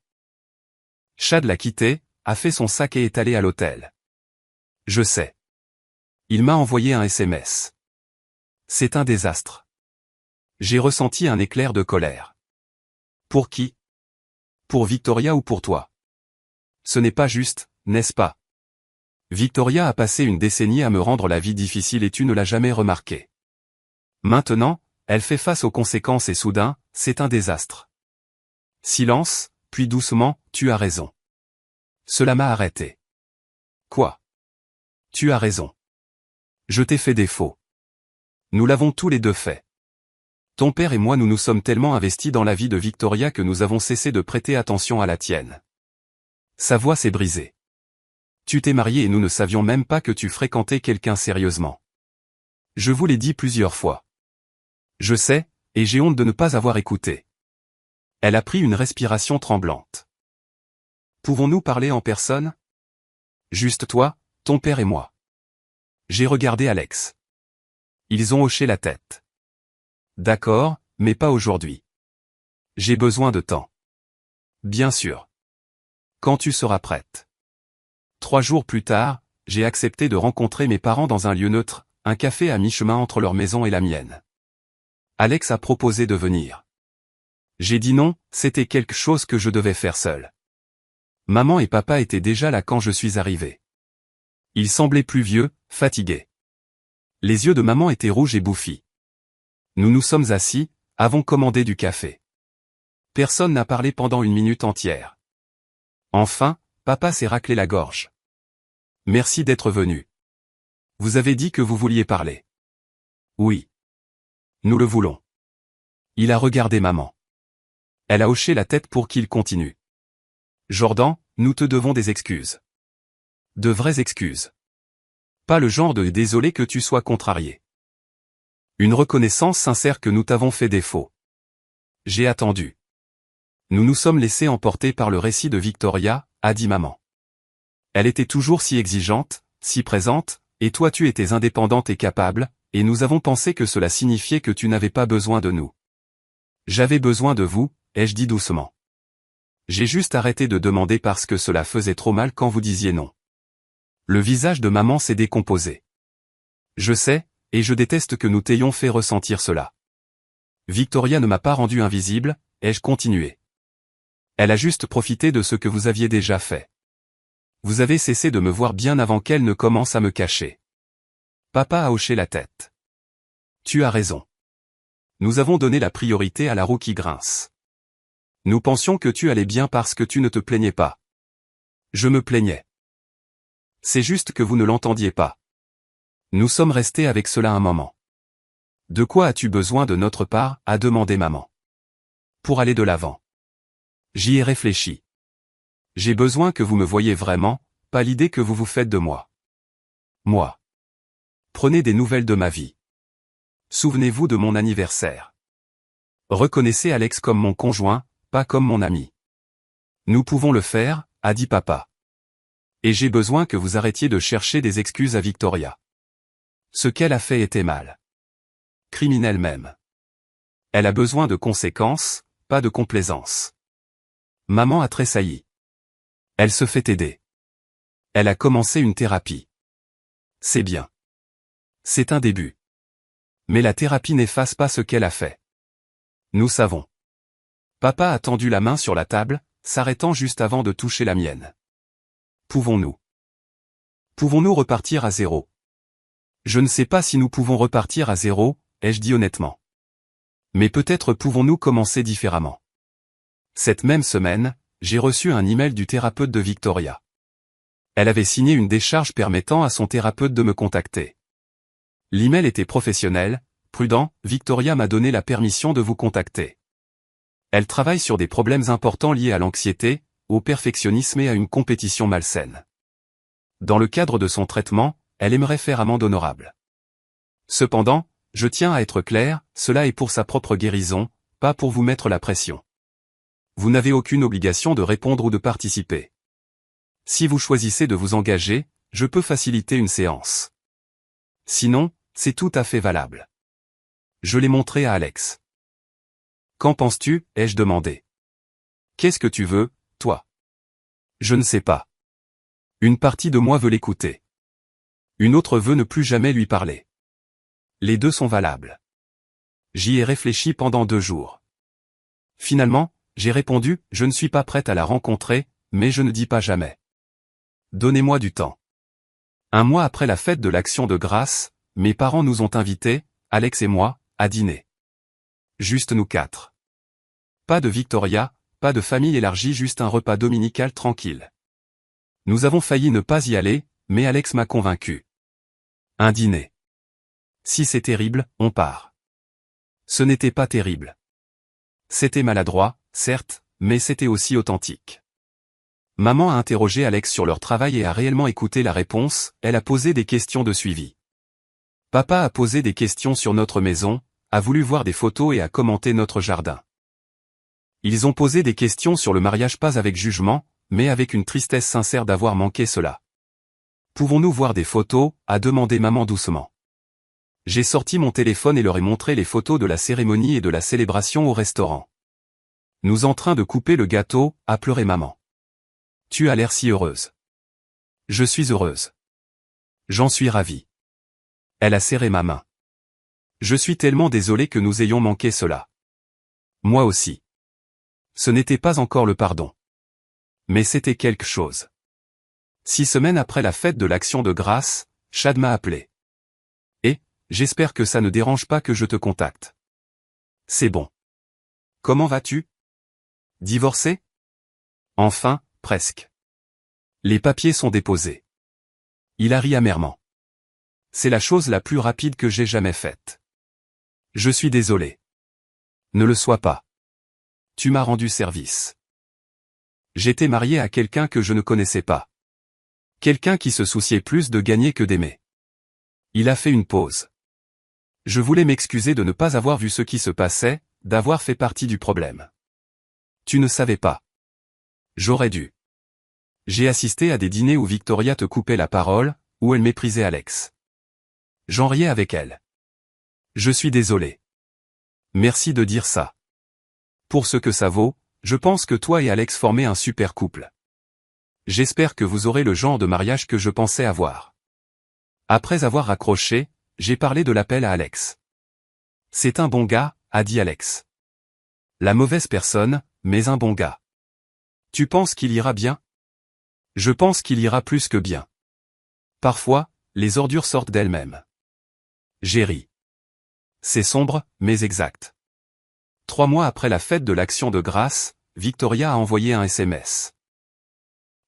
Chad l'a quittée, a fait son sac et est allé à l'hôtel. Je sais. Il m'a envoyé un SMS. C'est un désastre. J'ai ressenti un éclair de colère. Pour qui? Pour Victoria ou pour toi? Ce n'est pas juste, n'est-ce pas? Victoria a passé une décennie à me rendre la vie difficile et tu ne l'as jamais remarqué. Maintenant, elle fait face aux conséquences et soudain, c'est un désastre. Silence, puis doucement, tu as raison. Cela m'a arrêté. Quoi? Tu as raison. Je t'ai fait défaut. Nous l'avons tous les deux fait. Ton père et moi nous nous sommes tellement investis dans la vie de Victoria que nous avons cessé de prêter attention à la tienne. Sa voix s'est brisée. Tu t'es marié et nous ne savions même pas que tu fréquentais quelqu'un sérieusement. Je vous l'ai dit plusieurs fois. Je sais, et j'ai honte de ne pas avoir écouté. Elle a pris une respiration tremblante. Pouvons-nous parler en personne? Juste toi, ton père et moi. J'ai regardé Alex. Ils ont hoché la tête. D'accord, mais pas aujourd'hui. J'ai besoin de temps. Bien sûr. Quand tu seras prête. 3 jours plus tard, j'ai accepté de rencontrer mes parents dans un lieu neutre, un café à mi-chemin entre leur maison et la mienne. Alex a proposé de venir. J'ai dit non, c'était quelque chose que je devais faire seul. Maman et papa étaient déjà là quand je suis arrivé. Ils semblaient plus vieux, fatigués. Les yeux de maman étaient rouges et bouffis. Nous nous sommes assis, avons commandé du café. Personne n'a parlé pendant 1 minute entière. Enfin, papa s'est raclé la gorge. Merci d'être venu. Vous avez dit que vous vouliez parler. Oui. Nous le voulons. Il a regardé maman. Elle a hoché la tête pour qu'il continue. Jordan, nous te devons des excuses. De vraies excuses. Pas le genre de désolé que tu sois contrarié. Une reconnaissance sincère que nous t'avons fait défaut. J'ai attendu. Nous nous sommes laissés emporter par le récit de Victoria, a dit maman. Elle était toujours si exigeante, si présente, et toi tu étais indépendante et capable, et nous avons pensé que cela signifiait que tu n'avais pas besoin de nous. J'avais besoin de vous, ai-je dit doucement. J'ai juste arrêté de demander parce que cela faisait trop mal quand vous disiez non. Le visage de maman s'est décomposé. Je sais, et je déteste que nous t'ayons fait ressentir cela. Victoria ne m'a pas rendu invisible, ai-je continué. Elle a juste profité de ce que vous aviez déjà fait. Vous avez cessé de me voir bien avant qu'elle ne commence à me cacher. Papa a hoché la tête. Tu as raison. Nous avons donné la priorité à la roue qui grince. Nous pensions que tu allais bien parce que tu ne te plaignais pas. Je me plaignais. C'est juste que vous ne l'entendiez pas. Nous sommes restés avec cela un moment. De quoi as-tu besoin de notre part, a demandé maman. Pour aller de l'avant. J'y ai réfléchi. J'ai besoin que vous me voyiez vraiment, pas l'idée que vous vous faites de moi. Moi. Prenez des nouvelles de ma vie. Souvenez-vous de mon anniversaire. Reconnaissez Alex comme mon conjoint, pas comme mon ami. Nous pouvons le faire, a dit papa. Et j'ai besoin que vous arrêtiez de chercher des excuses à Victoria. Ce qu'elle a fait était mal. Criminel même. Elle a besoin de conséquences, pas de complaisance. Maman a tressailli. Elle se fait aider. Elle a commencé une thérapie. C'est bien. C'est un début. Mais la thérapie n'efface pas ce qu'elle a fait. Nous savons. Papa a tendu la main sur la table, s'arrêtant juste avant de toucher la mienne. Pouvons-nous repartir à zéro? Je ne sais pas si nous pouvons repartir à zéro, ai-je dit honnêtement. Mais peut-être pouvons-nous commencer différemment. Cette même semaine, j'ai reçu un email du thérapeute de Victoria. Elle avait signé une décharge permettant à son thérapeute de me contacter. L'email était professionnel, prudent, Victoria m'a donné la permission de vous contacter. Elle travaille sur des problèmes importants liés à l'anxiété, au perfectionnisme et à une compétition malsaine. Dans le cadre de son traitement, elle aimerait faire amende honorable. Cependant, je tiens à être clair, cela est pour sa propre guérison, pas pour vous mettre la pression. Vous n'avez aucune obligation de répondre ou de participer. Si vous choisissez de vous engager, je peux faciliter une séance. Sinon, c'est tout à fait valable. Je l'ai montré à Alex. Qu'en penses-tu, ai-je demandé. Qu'est-ce que tu veux, toi? Je ne sais pas. Une partie de moi veut l'écouter. Une autre veut ne plus jamais lui parler. Les deux sont valables. J'y ai réfléchi pendant 2 jours. Finalement, j'ai répondu, je ne suis pas prête à la rencontrer, mais je ne dis pas jamais. Donnez-moi du temps. 1 mois après la fête de l'Action de grâce, mes parents nous ont invités, Alex et moi, à dîner. Juste nous 4. Pas de Victoria, pas de famille élargie, juste un repas dominical tranquille. Nous avons failli ne pas y aller, mais Alex m'a convaincu. Un dîner. Si c'est terrible, on part. Ce n'était pas terrible. C'était maladroit, certes, mais c'était aussi authentique. Maman a interrogé Alex sur leur travail et a réellement écouté la réponse, elle a posé des questions de suivi. Papa a posé des questions sur notre maison, a voulu voir des photos et a commenté notre jardin. Ils ont posé des questions sur le mariage pas avec jugement, mais avec une tristesse sincère d'avoir manqué cela. Pouvons-nous voir des photos, a demandé maman doucement. J'ai sorti mon téléphone et leur ai montré les photos de la cérémonie et de la célébration au restaurant. Nous en train de couper le gâteau, a pleuré maman. Tu as l'air si heureuse. Je suis heureuse. J'en suis ravie. Elle a serré ma main. Je suis tellement désolé que nous ayons manqué cela. Moi aussi. Ce n'était pas encore le pardon. Mais c'était quelque chose. 6 semaines après la fête de l'Action de grâce, Chad m'a appelé. Et, j'espère que ça ne dérange pas que je te contacte. C'est bon. Comment vas-tu? Divorcé? Enfin, presque. Les papiers sont déposés. Il a ri amèrement. C'est la chose la plus rapide que j'ai jamais faite. Je suis désolé. Ne le sois pas. Tu m'as rendu service. J'étais marié à quelqu'un que je ne connaissais pas. Quelqu'un qui se souciait plus de gagner que d'aimer. Il a fait une pause. Je voulais m'excuser de ne pas avoir vu ce qui se passait, d'avoir fait partie du problème. Tu ne savais pas. J'aurais dû. J'ai assisté à des dîners où Victoria te coupait la parole, où elle méprisait Alex. J'en riais avec elle. Je suis désolé. Merci de dire ça. Pour ce que ça vaut, je pense que toi et Alex formaient un super couple. J'espère que vous aurez le genre de mariage que je pensais avoir. Après avoir raccroché, j'ai parlé de l'appel à Alex. C'est un bon gars, a dit Alex. La mauvaise personne, mais un bon gars. Tu penses qu'il ira bien? Je pense qu'il ira plus que bien. Parfois, les ordures sortent d'elles-mêmes. J'ai ri. C'est sombre, mais exact. 3 mois après la fête de l'Action de grâce, Victoria a envoyé un SMS.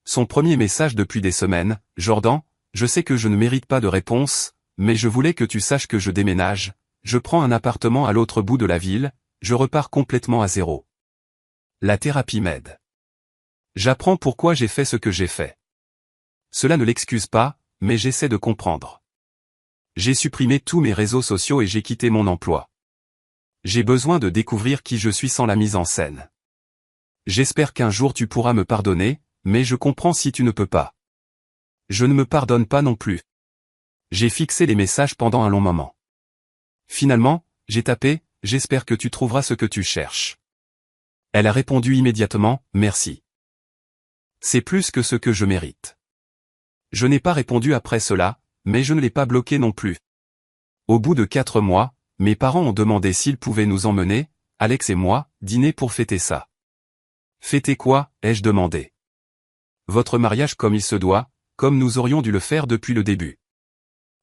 Son premier message depuis des semaines, Jordan, je sais que je ne mérite pas de réponse, mais je voulais que tu saches que je déménage, je prends un appartement à l'autre bout de la ville, je repars complètement à zéro. La thérapie m'aide. J'apprends pourquoi j'ai fait ce que j'ai fait. Cela ne l'excuse pas, mais j'essaie de comprendre. J'ai supprimé tous mes réseaux sociaux et j'ai quitté mon emploi. J'ai besoin de découvrir qui je suis sans la mise en scène. J'espère qu'un jour tu pourras me pardonner, mais je comprends si tu ne peux pas. Je ne me pardonne pas non plus. J'ai fixé les messages pendant un long moment. Finalement, j'ai tapé, j'espère que tu trouveras ce que tu cherches. Elle a répondu immédiatement, merci. C'est plus que ce que je mérite. Je n'ai pas répondu après cela, mais je ne l'ai pas bloqué non plus. Au bout de 4 mois, mes parents ont demandé s'ils pouvaient nous emmener, Alex et moi, dîner pour fêter ça. Fêter quoi, ai-je demandé. Votre mariage comme il se doit, comme nous aurions dû le faire depuis le début.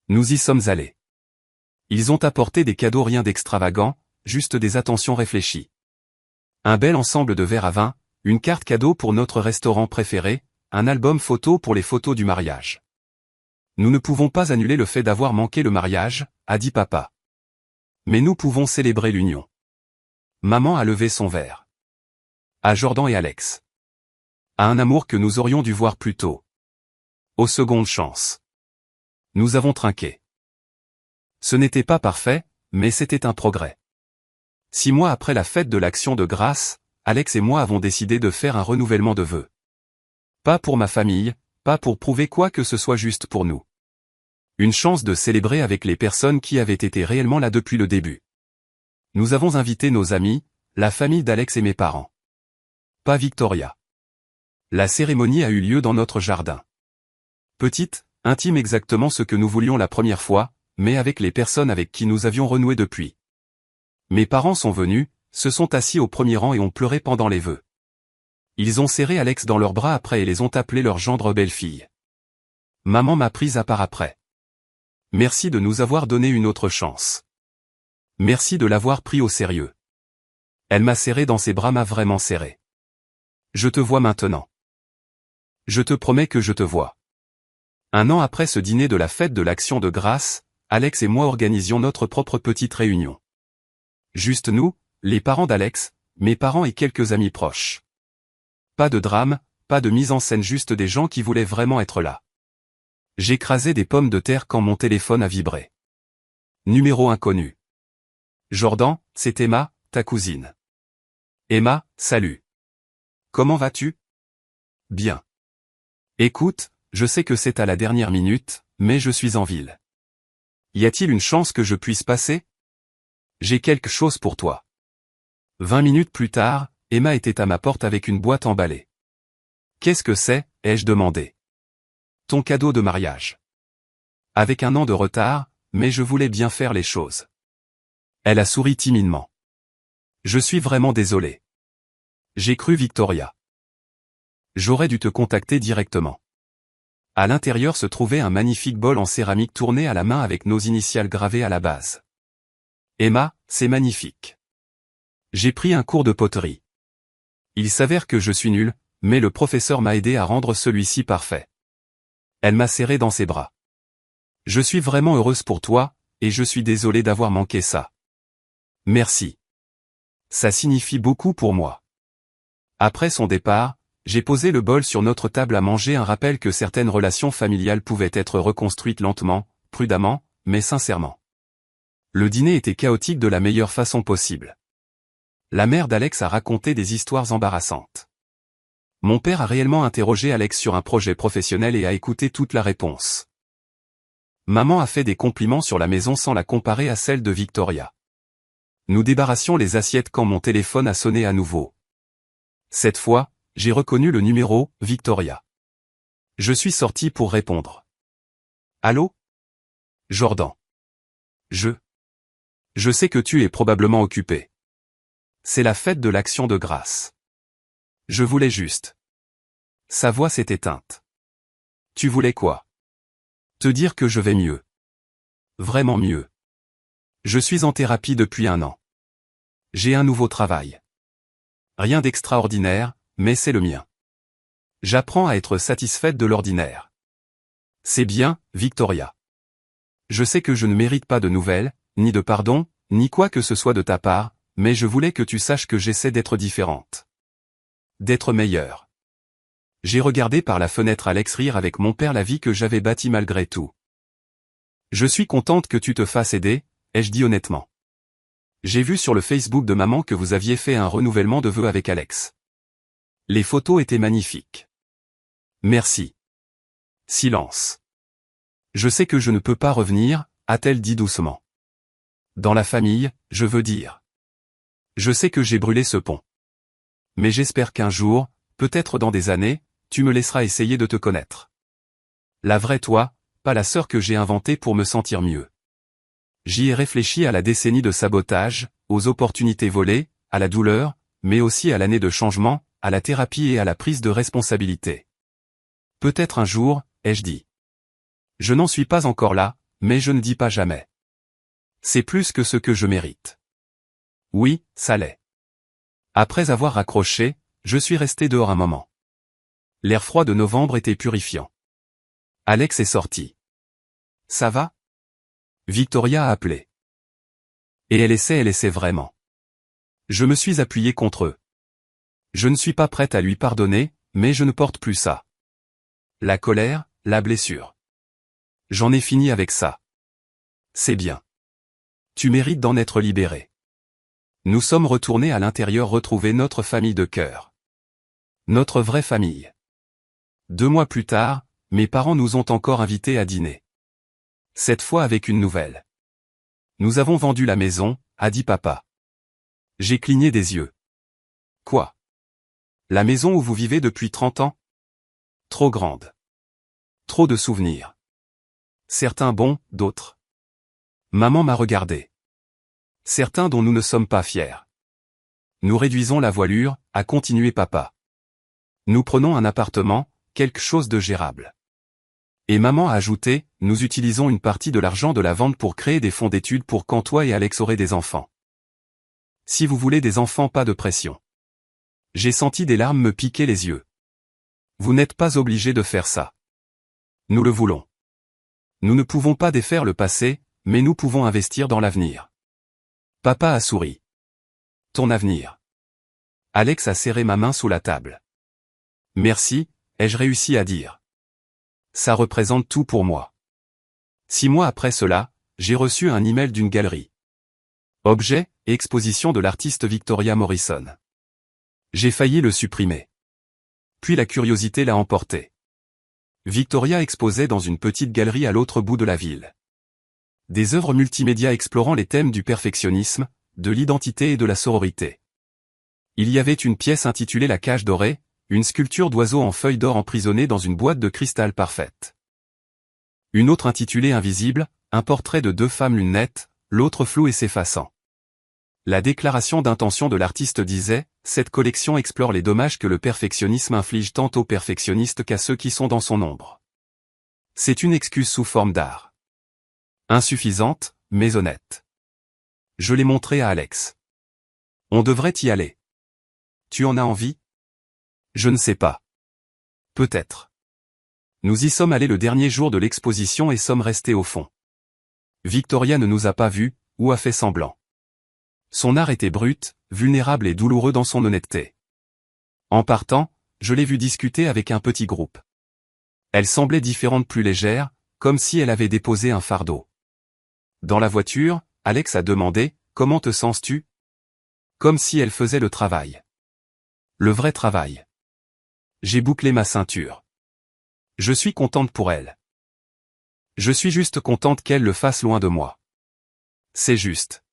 Nous y sommes allés. Ils ont apporté des cadeaux rien d'extravagant, juste des attentions réfléchies. Un bel ensemble de verres à vin, une carte cadeau pour notre restaurant préféré, un album photo pour les photos du mariage. Nous ne pouvons pas annuler le fait d'avoir manqué le mariage, a dit papa. Mais nous pouvons célébrer l'union. Maman a levé son verre. À Jordan et Alex. À un amour que nous aurions dû voir plus tôt. Aux secondes chances. Nous avons trinqué. Ce n'était pas parfait, mais c'était un progrès. 6 mois après la fête de l'Action de grâce, Alex et moi avons décidé de faire un renouvellement de vœux. Pas pour ma famille, pas pour prouver quoi que ce soit, juste pour nous. Une chance de célébrer avec les personnes qui avaient été réellement là depuis le début. Nous avons invité nos amis, la famille d'Alex et mes parents. Pas Victoria. La cérémonie a eu lieu dans notre jardin. Petite, intime, exactement ce que nous voulions la première fois, mais avec les personnes avec qui nous avions renoué depuis. Mes parents sont venus, se sont assis au premier rang et ont pleuré pendant les vœux. Ils ont serré Alex dans leurs bras après et les ont appelés leur gendre belle-fille. Maman m'a prise à part après. Merci de nous avoir donné une autre chance. Merci de l'avoir pris au sérieux. Elle m'a serré dans ses bras, m'a vraiment serré. Je te vois maintenant. Je te promets que je te vois. Un an après ce dîner de la fête de l'Action de grâce, Alex et moi organisions notre propre petite réunion. Juste nous, les parents d'Alex, mes parents et quelques amis proches. Pas de drame, pas de mise en scène, juste des gens qui voulaient vraiment être là. J'écrasais des pommes de terre quand mon téléphone a vibré. Numéro inconnu. Jordan, c'est Emma, ta cousine. Emma, salut. Comment vas-tu? Bien. Écoute, je sais que c'est à la dernière minute, mais je suis en ville. Y a-t-il une chance que je puisse passer? J'ai quelque chose pour toi. 20 minutes plus tard, Emma était à ma porte avec une boîte emballée. Qu'est-ce que c'est? Ai-je demandé. Ton cadeau de mariage. Avec un an de retard, mais je voulais bien faire les choses. Elle a souri timidement. Je suis vraiment désolé. J'ai cru Victoria. J'aurais dû te contacter directement. À l'intérieur se trouvait un magnifique bol en céramique tourné à la main avec nos initiales gravées à la base. Emma, c'est magnifique. J'ai pris un cours de poterie. Il s'avère que je suis nul, mais le professeur m'a aidé à rendre celui-ci parfait. Elle m'a serré dans ses bras. Je suis vraiment heureuse pour toi, et je suis désolé d'avoir manqué ça. Merci. Ça signifie beaucoup pour moi. Après son départ, j'ai posé le bol sur notre table à manger, un rappel que certaines relations familiales pouvaient être reconstruites lentement, prudemment, mais sincèrement. Le dîner était chaotique de la meilleure façon possible. La mère d'Alex a raconté des histoires embarrassantes. Mon père a réellement interrogé Alex sur un projet professionnel et a écouté toute la réponse. Maman a fait des compliments sur la maison sans la comparer à celle de Victoria. Nous débarrassions les assiettes quand mon téléphone a sonné à nouveau. Cette fois, j'ai reconnu le numéro, Victoria. Je suis sorti pour répondre. Allô? Jordan. Je sais que tu es probablement occupé. C'est la fête de l'Action de grâce. Je voulais juste. Sa voix s'est éteinte. Tu voulais quoi? Te dire que je vais mieux. Vraiment mieux. Je suis en thérapie depuis 1 an. J'ai un nouveau travail. Rien d'extraordinaire, mais c'est le mien. J'apprends à être satisfaite de l'ordinaire. C'est bien, Victoria. Je sais que je ne mérite pas de nouvelles, ni de pardon, ni quoi que ce soit de ta part, mais je voulais que tu saches que j'essaie d'être différente. D'être meilleure. J'ai regardé par la fenêtre Alex rire avec mon père, la vie que j'avais bâtie malgré tout. Je suis contente que tu te fasses aider, ai-je dit honnêtement. J'ai vu sur le Facebook de maman que vous aviez fait un renouvellement de vœux avec Alex. Les photos étaient magnifiques. Merci. Silence. Je sais que je ne peux pas revenir, a-t-elle dit doucement. Dans la famille, je veux dire. Je sais que j'ai brûlé ce pont. Mais j'espère qu'un jour, peut-être dans des années, tu me laisseras essayer de te connaître. La vraie toi, pas la sœur que j'ai inventée pour me sentir mieux. J'y ai réfléchi à la décennie de sabotage, aux opportunités volées, à la douleur, mais aussi à l'année de changement, à la thérapie et à la prise de responsabilité. Peut-être un jour, ai-je dit. Je n'en suis pas encore là, mais je ne dis pas jamais. C'est plus que ce que je mérite. Oui, ça l'est. Après avoir raccroché, je suis resté dehors un moment. L'air froid de novembre était purifiant. Alex est sorti. Ça va? Victoria a appelé. Et elle essaie vraiment. Je me suis appuyé contre eux. Je ne suis pas prête à lui pardonner, mais je ne porte plus ça. La colère, la blessure. J'en ai fini avec ça. C'est bien. Tu mérites d'en être libéré. Nous sommes retournés à l'intérieur retrouver notre famille de cœur. Notre vraie famille. 2 mois plus tard, mes parents nous ont encore invités à dîner. Cette fois avec une nouvelle. Nous avons vendu la maison, a dit papa. J'ai cligné des yeux. Quoi? La maison où vous vivez depuis 30 ans? Trop grande. Trop de souvenirs. Certains bons, d'autres. Maman m'a regardé. Certains dont nous ne sommes pas fiers. Nous réduisons la voilure, a continué papa. Nous prenons un appartement, quelque chose de gérable. Et maman a ajouté, nous utilisons une partie de l'argent de la vente pour créer des fonds d'études pour quand toi et Alex aurez des enfants. Si vous voulez des enfants, pas de pression. J'ai senti des larmes me piquer les yeux. Vous n'êtes pas obligé de faire ça. Nous le voulons. Nous ne pouvons pas défaire le passé, mais nous pouvons investir dans l'avenir. Papa a souri. Ton avenir. Alex a serré ma main sous la table. Merci, ai-je réussi à dire. Ça représente tout pour moi. 6 mois après cela, j'ai reçu un email d'une galerie. Objet, exposition de l'artiste Victoria Morrison. J'ai failli le supprimer. Puis la curiosité l'a emporté. Victoria exposait dans une petite galerie à l'autre bout de la ville. Des œuvres multimédia explorant les thèmes du perfectionnisme, de l'identité et de la sororité. Il y avait une pièce intitulée La cage dorée, une sculpture d'oiseau en feuilles d'or emprisonnée dans une boîte de cristal parfaite. Une autre intitulée Invisible, un portrait de 2 femmes, l'une nette, l'autre floue et s'effaçant. La déclaration d'intention de l'artiste disait, cette collection explore les dommages que le perfectionnisme inflige tant aux perfectionnistes qu'à ceux qui sont dans son ombre. C'est une excuse sous forme d'art. Insuffisante, mais honnête. Je l'ai montré à Alex. On devrait y aller. Tu en as envie? Je ne sais pas. Peut-être. Nous y sommes allés le dernier jour de l'exposition et sommes restés au fond. Victoria ne nous a pas vus, ou a fait semblant. Son art était brut, vulnérable et douloureux dans son honnêteté. En partant, je l'ai vue discuter avec un petit groupe. Elle semblait différente, plus légère, comme si elle avait déposé un fardeau. Dans la voiture, Alex a demandé, « Comment te sens-tu » Comme si elle faisait le travail. Le vrai travail. J'ai bouclé ma ceinture. Je suis contente pour elle. Je suis juste contente qu'elle le fasse loin de moi. C'est juste.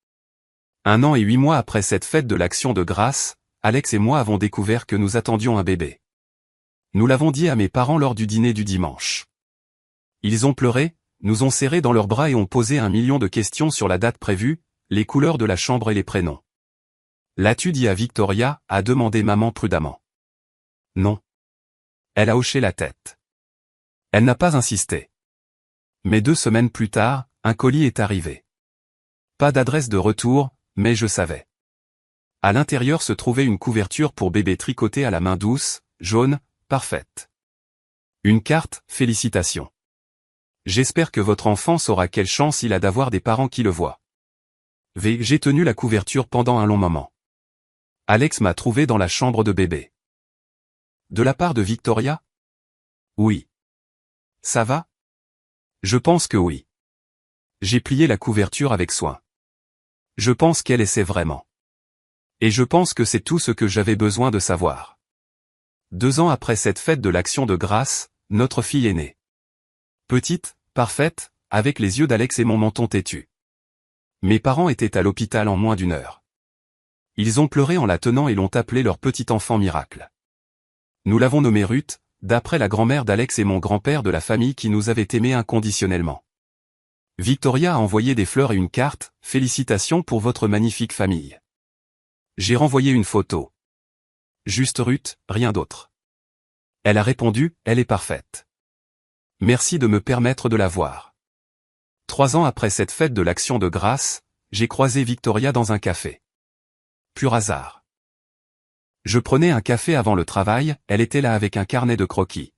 1 an et 8 mois après cette fête de l'Action de grâce, Alex et moi avons découvert que nous attendions un bébé. Nous l'avons dit à mes parents lors du dîner du dimanche. Ils ont pleuré, nous ont serrés dans leurs bras et ont posé 1 million de questions sur la date prévue, les couleurs de la chambre et les prénoms. L'as-tu dit à Victoria, a demandé maman prudemment. Non. Elle a hoché la tête. Elle n'a pas insisté. Mais 2 semaines plus tard, un colis est arrivé. Pas d'adresse de retour, mais je savais. À l'intérieur se trouvait une couverture pour bébé tricotée à la main douce, jaune, parfaite. Une carte, félicitations. J'espère que votre enfant saura quelle chance il a d'avoir des parents qui le voient. J'ai tenu la couverture pendant un long moment. Alex m'a trouvé dans la chambre de bébé. De la part de Victoria? Oui. Ça va? Je pense que oui. J'ai plié la couverture avec soin. Je pense qu'elle essaie vraiment. Et je pense que c'est tout ce que j'avais besoin de savoir. 2 ans après cette fête de l'Action de grâce, notre fille est née. Petite, parfaite, avec les yeux d'Alex et mon menton têtu. Mes parents étaient à l'hôpital en moins d'1 heure. Ils ont pleuré en la tenant et l'ont appelé leur petit enfant miracle. Nous l'avons nommée Ruth, d'après la grand-mère d'Alex et mon grand-père de la famille qui nous avait aimés inconditionnellement. Victoria a envoyé des fleurs et une carte, « Félicitations pour votre magnifique famille ». J'ai renvoyé une photo. Juste Ruth, rien d'autre. Elle a répondu, « Elle est parfaite. Merci de me permettre de la voir ». 3 ans après cette fête de l'Action de grâce, j'ai croisé Victoria dans un café. Pur hasard. Je prenais un café avant le travail, elle était là avec un carnet de croquis.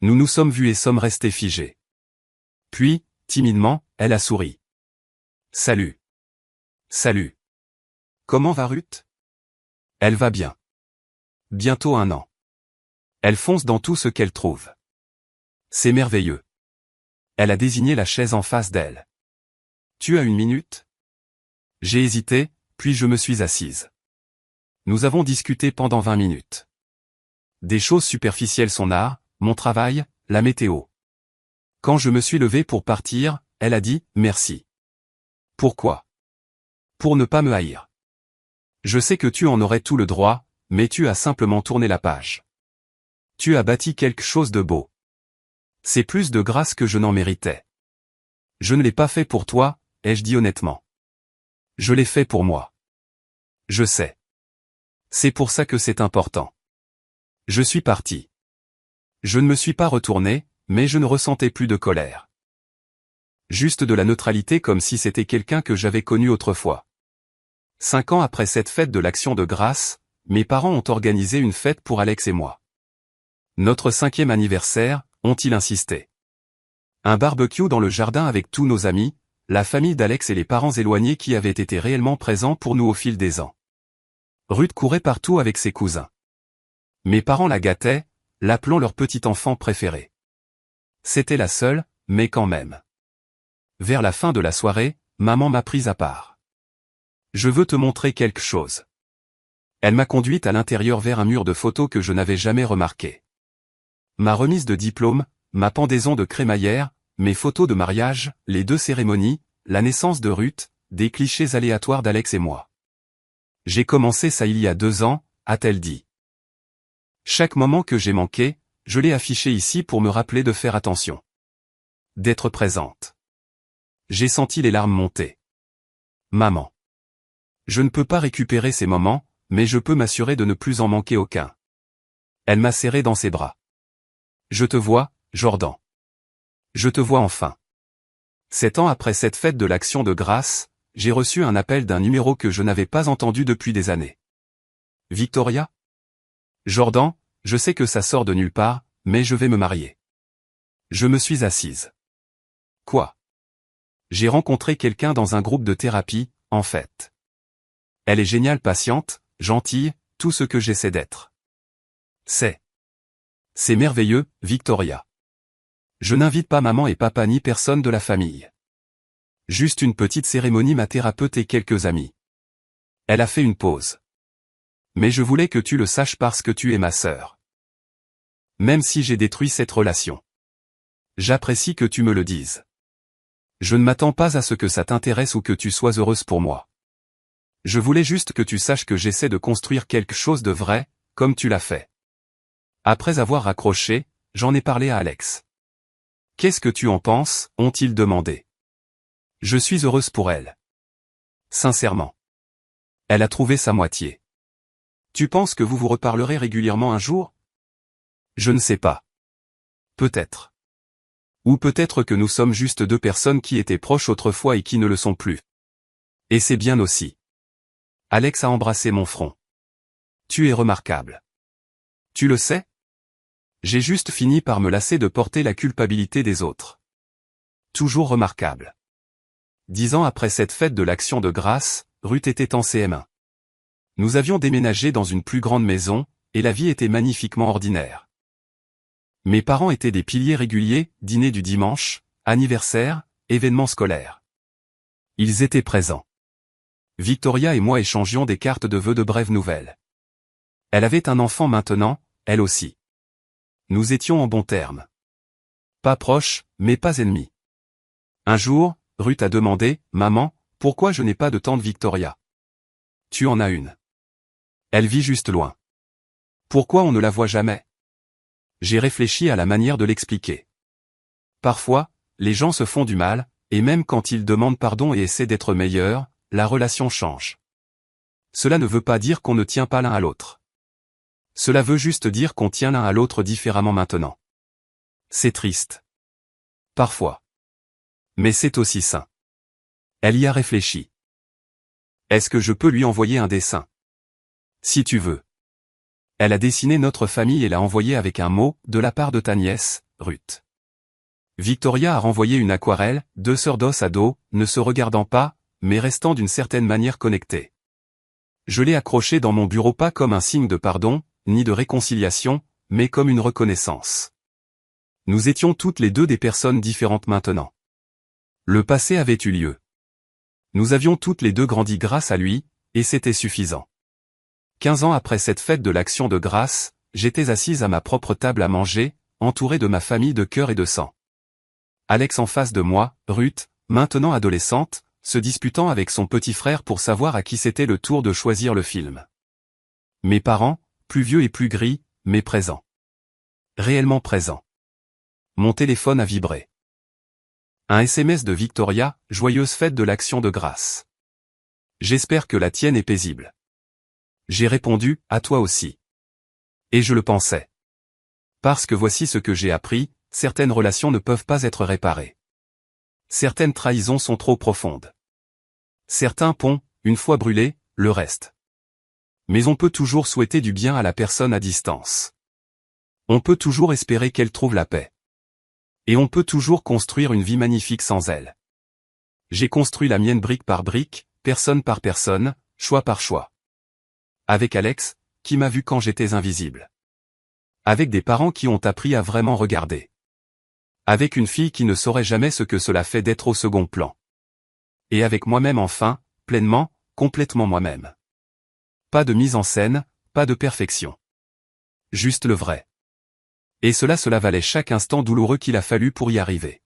Nous nous sommes vus et sommes restés figés. Puis, timidement, elle a souri. Salut. Salut. Comment va Ruth? Elle va bien. Bientôt 1 an. Elle fonce dans tout ce qu'elle trouve. C'est merveilleux. Elle a désigné la chaise en face d'elle. Tu as 1 minute? J'ai hésité, puis je me suis assise. Nous avons discuté pendant 20 minutes. Des choses superficielles, son art, mon travail, la météo. Quand je me suis levé pour partir, elle a dit « Merci ». Pourquoi? Pour ne pas me haïr. Je sais que tu en aurais tout le droit, mais tu as simplement tourné la page. Tu as bâti quelque chose de beau. C'est plus de grâce que je n'en méritais. Je ne l'ai pas fait pour toi, ai-je dit honnêtement. Je l'ai fait pour moi. Je sais. C'est pour ça que c'est important. Je suis parti. Je ne me suis pas retourné, mais je ne ressentais plus de colère. Juste de la neutralité comme si c'était quelqu'un que j'avais connu autrefois. 5 ans après cette fête de l'Action de grâce, mes parents ont organisé une fête pour Alex et moi. Notre 5e anniversaire, ont-ils insisté. Un barbecue dans le jardin avec tous nos amis, la famille d'Alex et les parents éloignés qui avaient été réellement présents pour nous au fil des ans. Ruth courait partout avec ses cousins. Mes parents la gâtaient, l'appelant leur petit enfant préféré. C'était la seule, mais quand même. Vers la fin de la soirée, maman m'a prise à part. Je veux te montrer quelque chose. Elle m'a conduite à l'intérieur vers un mur de photos que je n'avais jamais remarqué. Ma remise de diplôme, ma pendaison de crémaillère, mes photos de mariage, les 2 cérémonies, la naissance de Ruth, des clichés aléatoires d'Alex et moi. J'ai commencé ça il y a 2 ans, a-t-elle dit. Chaque moment que j'ai manqué, je l'ai affiché ici pour me rappeler de faire attention. D'être présente. J'ai senti les larmes monter. Maman. Je ne peux pas récupérer ces moments, mais je peux m'assurer de ne plus en manquer aucun. Elle m'a serré dans ses bras. Je te vois, Jordan. Je te vois enfin. 7 ans après cette fête de l'Action de grâce, j'ai reçu un appel d'un numéro que je n'avais pas entendu depuis des années. Victoria? Jordan, je sais que ça sort de nulle part, mais je vais me marier. Je me suis assise. Quoi? J'ai rencontré quelqu'un dans un groupe de thérapie, en fait. Elle est géniale, patiente, gentille, tout ce que j'essaie d'être. C'est merveilleux, Victoria. Je n'invite pas maman et papa ni personne de la famille. Juste une petite cérémonie, ma thérapeute et quelques amis. Elle a fait une pause. Mais je voulais que tu le saches parce que tu es ma sœur. Même si j'ai détruit cette relation. J'apprécie que tu me le dises. Je ne m'attends pas à ce que ça t'intéresse ou que tu sois heureuse pour moi. Je voulais juste que tu saches que j'essaie de construire quelque chose de vrai, comme tu l'as fait. Après avoir raccroché, j'en ai parlé à Alex. Qu'est-ce que tu en penses, ont-ils demandé. Je suis heureuse pour elle. Sincèrement. Elle a trouvé sa moitié. Tu penses que vous vous reparlerez régulièrement un jour? Je ne sais pas. Peut-être. Ou peut-être que nous sommes juste 2 personnes qui étaient proches autrefois et qui ne le sont plus. Et c'est bien aussi. Alex a embrassé mon front. Tu es remarquable. Tu le sais? J'ai juste fini par me lasser de porter la culpabilité des autres. Toujours remarquable. 10 ans après cette fête de l'Action de grâce, Ruth était en CM1. Nous avions déménagé dans une plus grande maison, et la vie était magnifiquement ordinaire. Mes parents étaient des piliers réguliers, dîner du dimanche, anniversaire, événements scolaires. Ils étaient présents. Victoria et moi échangions des cartes de vœux de brèves nouvelles. Elle avait un enfant maintenant, elle aussi. Nous étions en bons termes. Pas proches, mais pas ennemis. Un jour, Ruth a demandé, « Maman, pourquoi je n'ai pas de tante Victoria? Tu en as une. Elle vit juste loin. Pourquoi on ne la voit jamais? » J'ai réfléchi à la manière de l'expliquer. Parfois, les gens se font du mal, et même quand ils demandent pardon et essaient d'être meilleurs, la relation change. Cela ne veut pas dire qu'on ne tient pas l'un à l'autre. Cela veut juste dire qu'on tient l'un à l'autre différemment maintenant. C'est triste. Parfois. Mais c'est aussi sain. Elle y a réfléchi. Est-ce que je peux lui envoyer un dessin? Si tu veux. Elle a dessiné notre famille et l'a envoyé avec un mot, de la part de ta nièce, Ruth. Victoria a renvoyé une aquarelle, 2 sœurs dos à dos, ne se regardant pas, mais restant d'une certaine manière connectées. Je l'ai accrochée dans mon bureau pas comme un signe de pardon, ni de réconciliation, mais comme une reconnaissance. Nous étions toutes les 2 des personnes différentes maintenant. Le passé avait eu lieu. Nous avions toutes les 2 grandi grâce à lui, et c'était suffisant. 15 ans après cette fête de l'Action de grâce, j'étais assise à ma propre table à manger, entourée de ma famille de cœur et de sang. Alex en face de moi, Ruth, maintenant adolescente, se disputant avec son petit frère pour savoir à qui c'était le tour de choisir le film. Mes parents, plus vieux et plus gris, mais présents. Réellement présents. Mon téléphone a vibré. Un SMS de Victoria, joyeuse fête de l'Action de grâce. J'espère que la tienne est paisible. J'ai répondu, à toi aussi. Et je le pensais. Parce que voici ce que j'ai appris, certaines relations ne peuvent pas être réparées. Certaines trahisons sont trop profondes. Certains ponts, une fois brûlés, le restent. Mais on peut toujours souhaiter du bien à la personne à distance. On peut toujours espérer qu'elle trouve la paix. Et on peut toujours construire une vie magnifique sans elle. J'ai construit la mienne brique par brique, personne par personne, choix par choix. Avec Alex, qui m'a vu quand j'étais invisible. Avec des parents qui ont appris à vraiment regarder. Avec une fille qui ne saurait jamais ce que cela fait d'être au second plan. Et avec moi-même enfin, pleinement, complètement moi-même. Pas de mise en scène, pas de perfection. Juste le vrai. Et cela valait chaque instant douloureux qu'il a fallu pour y arriver.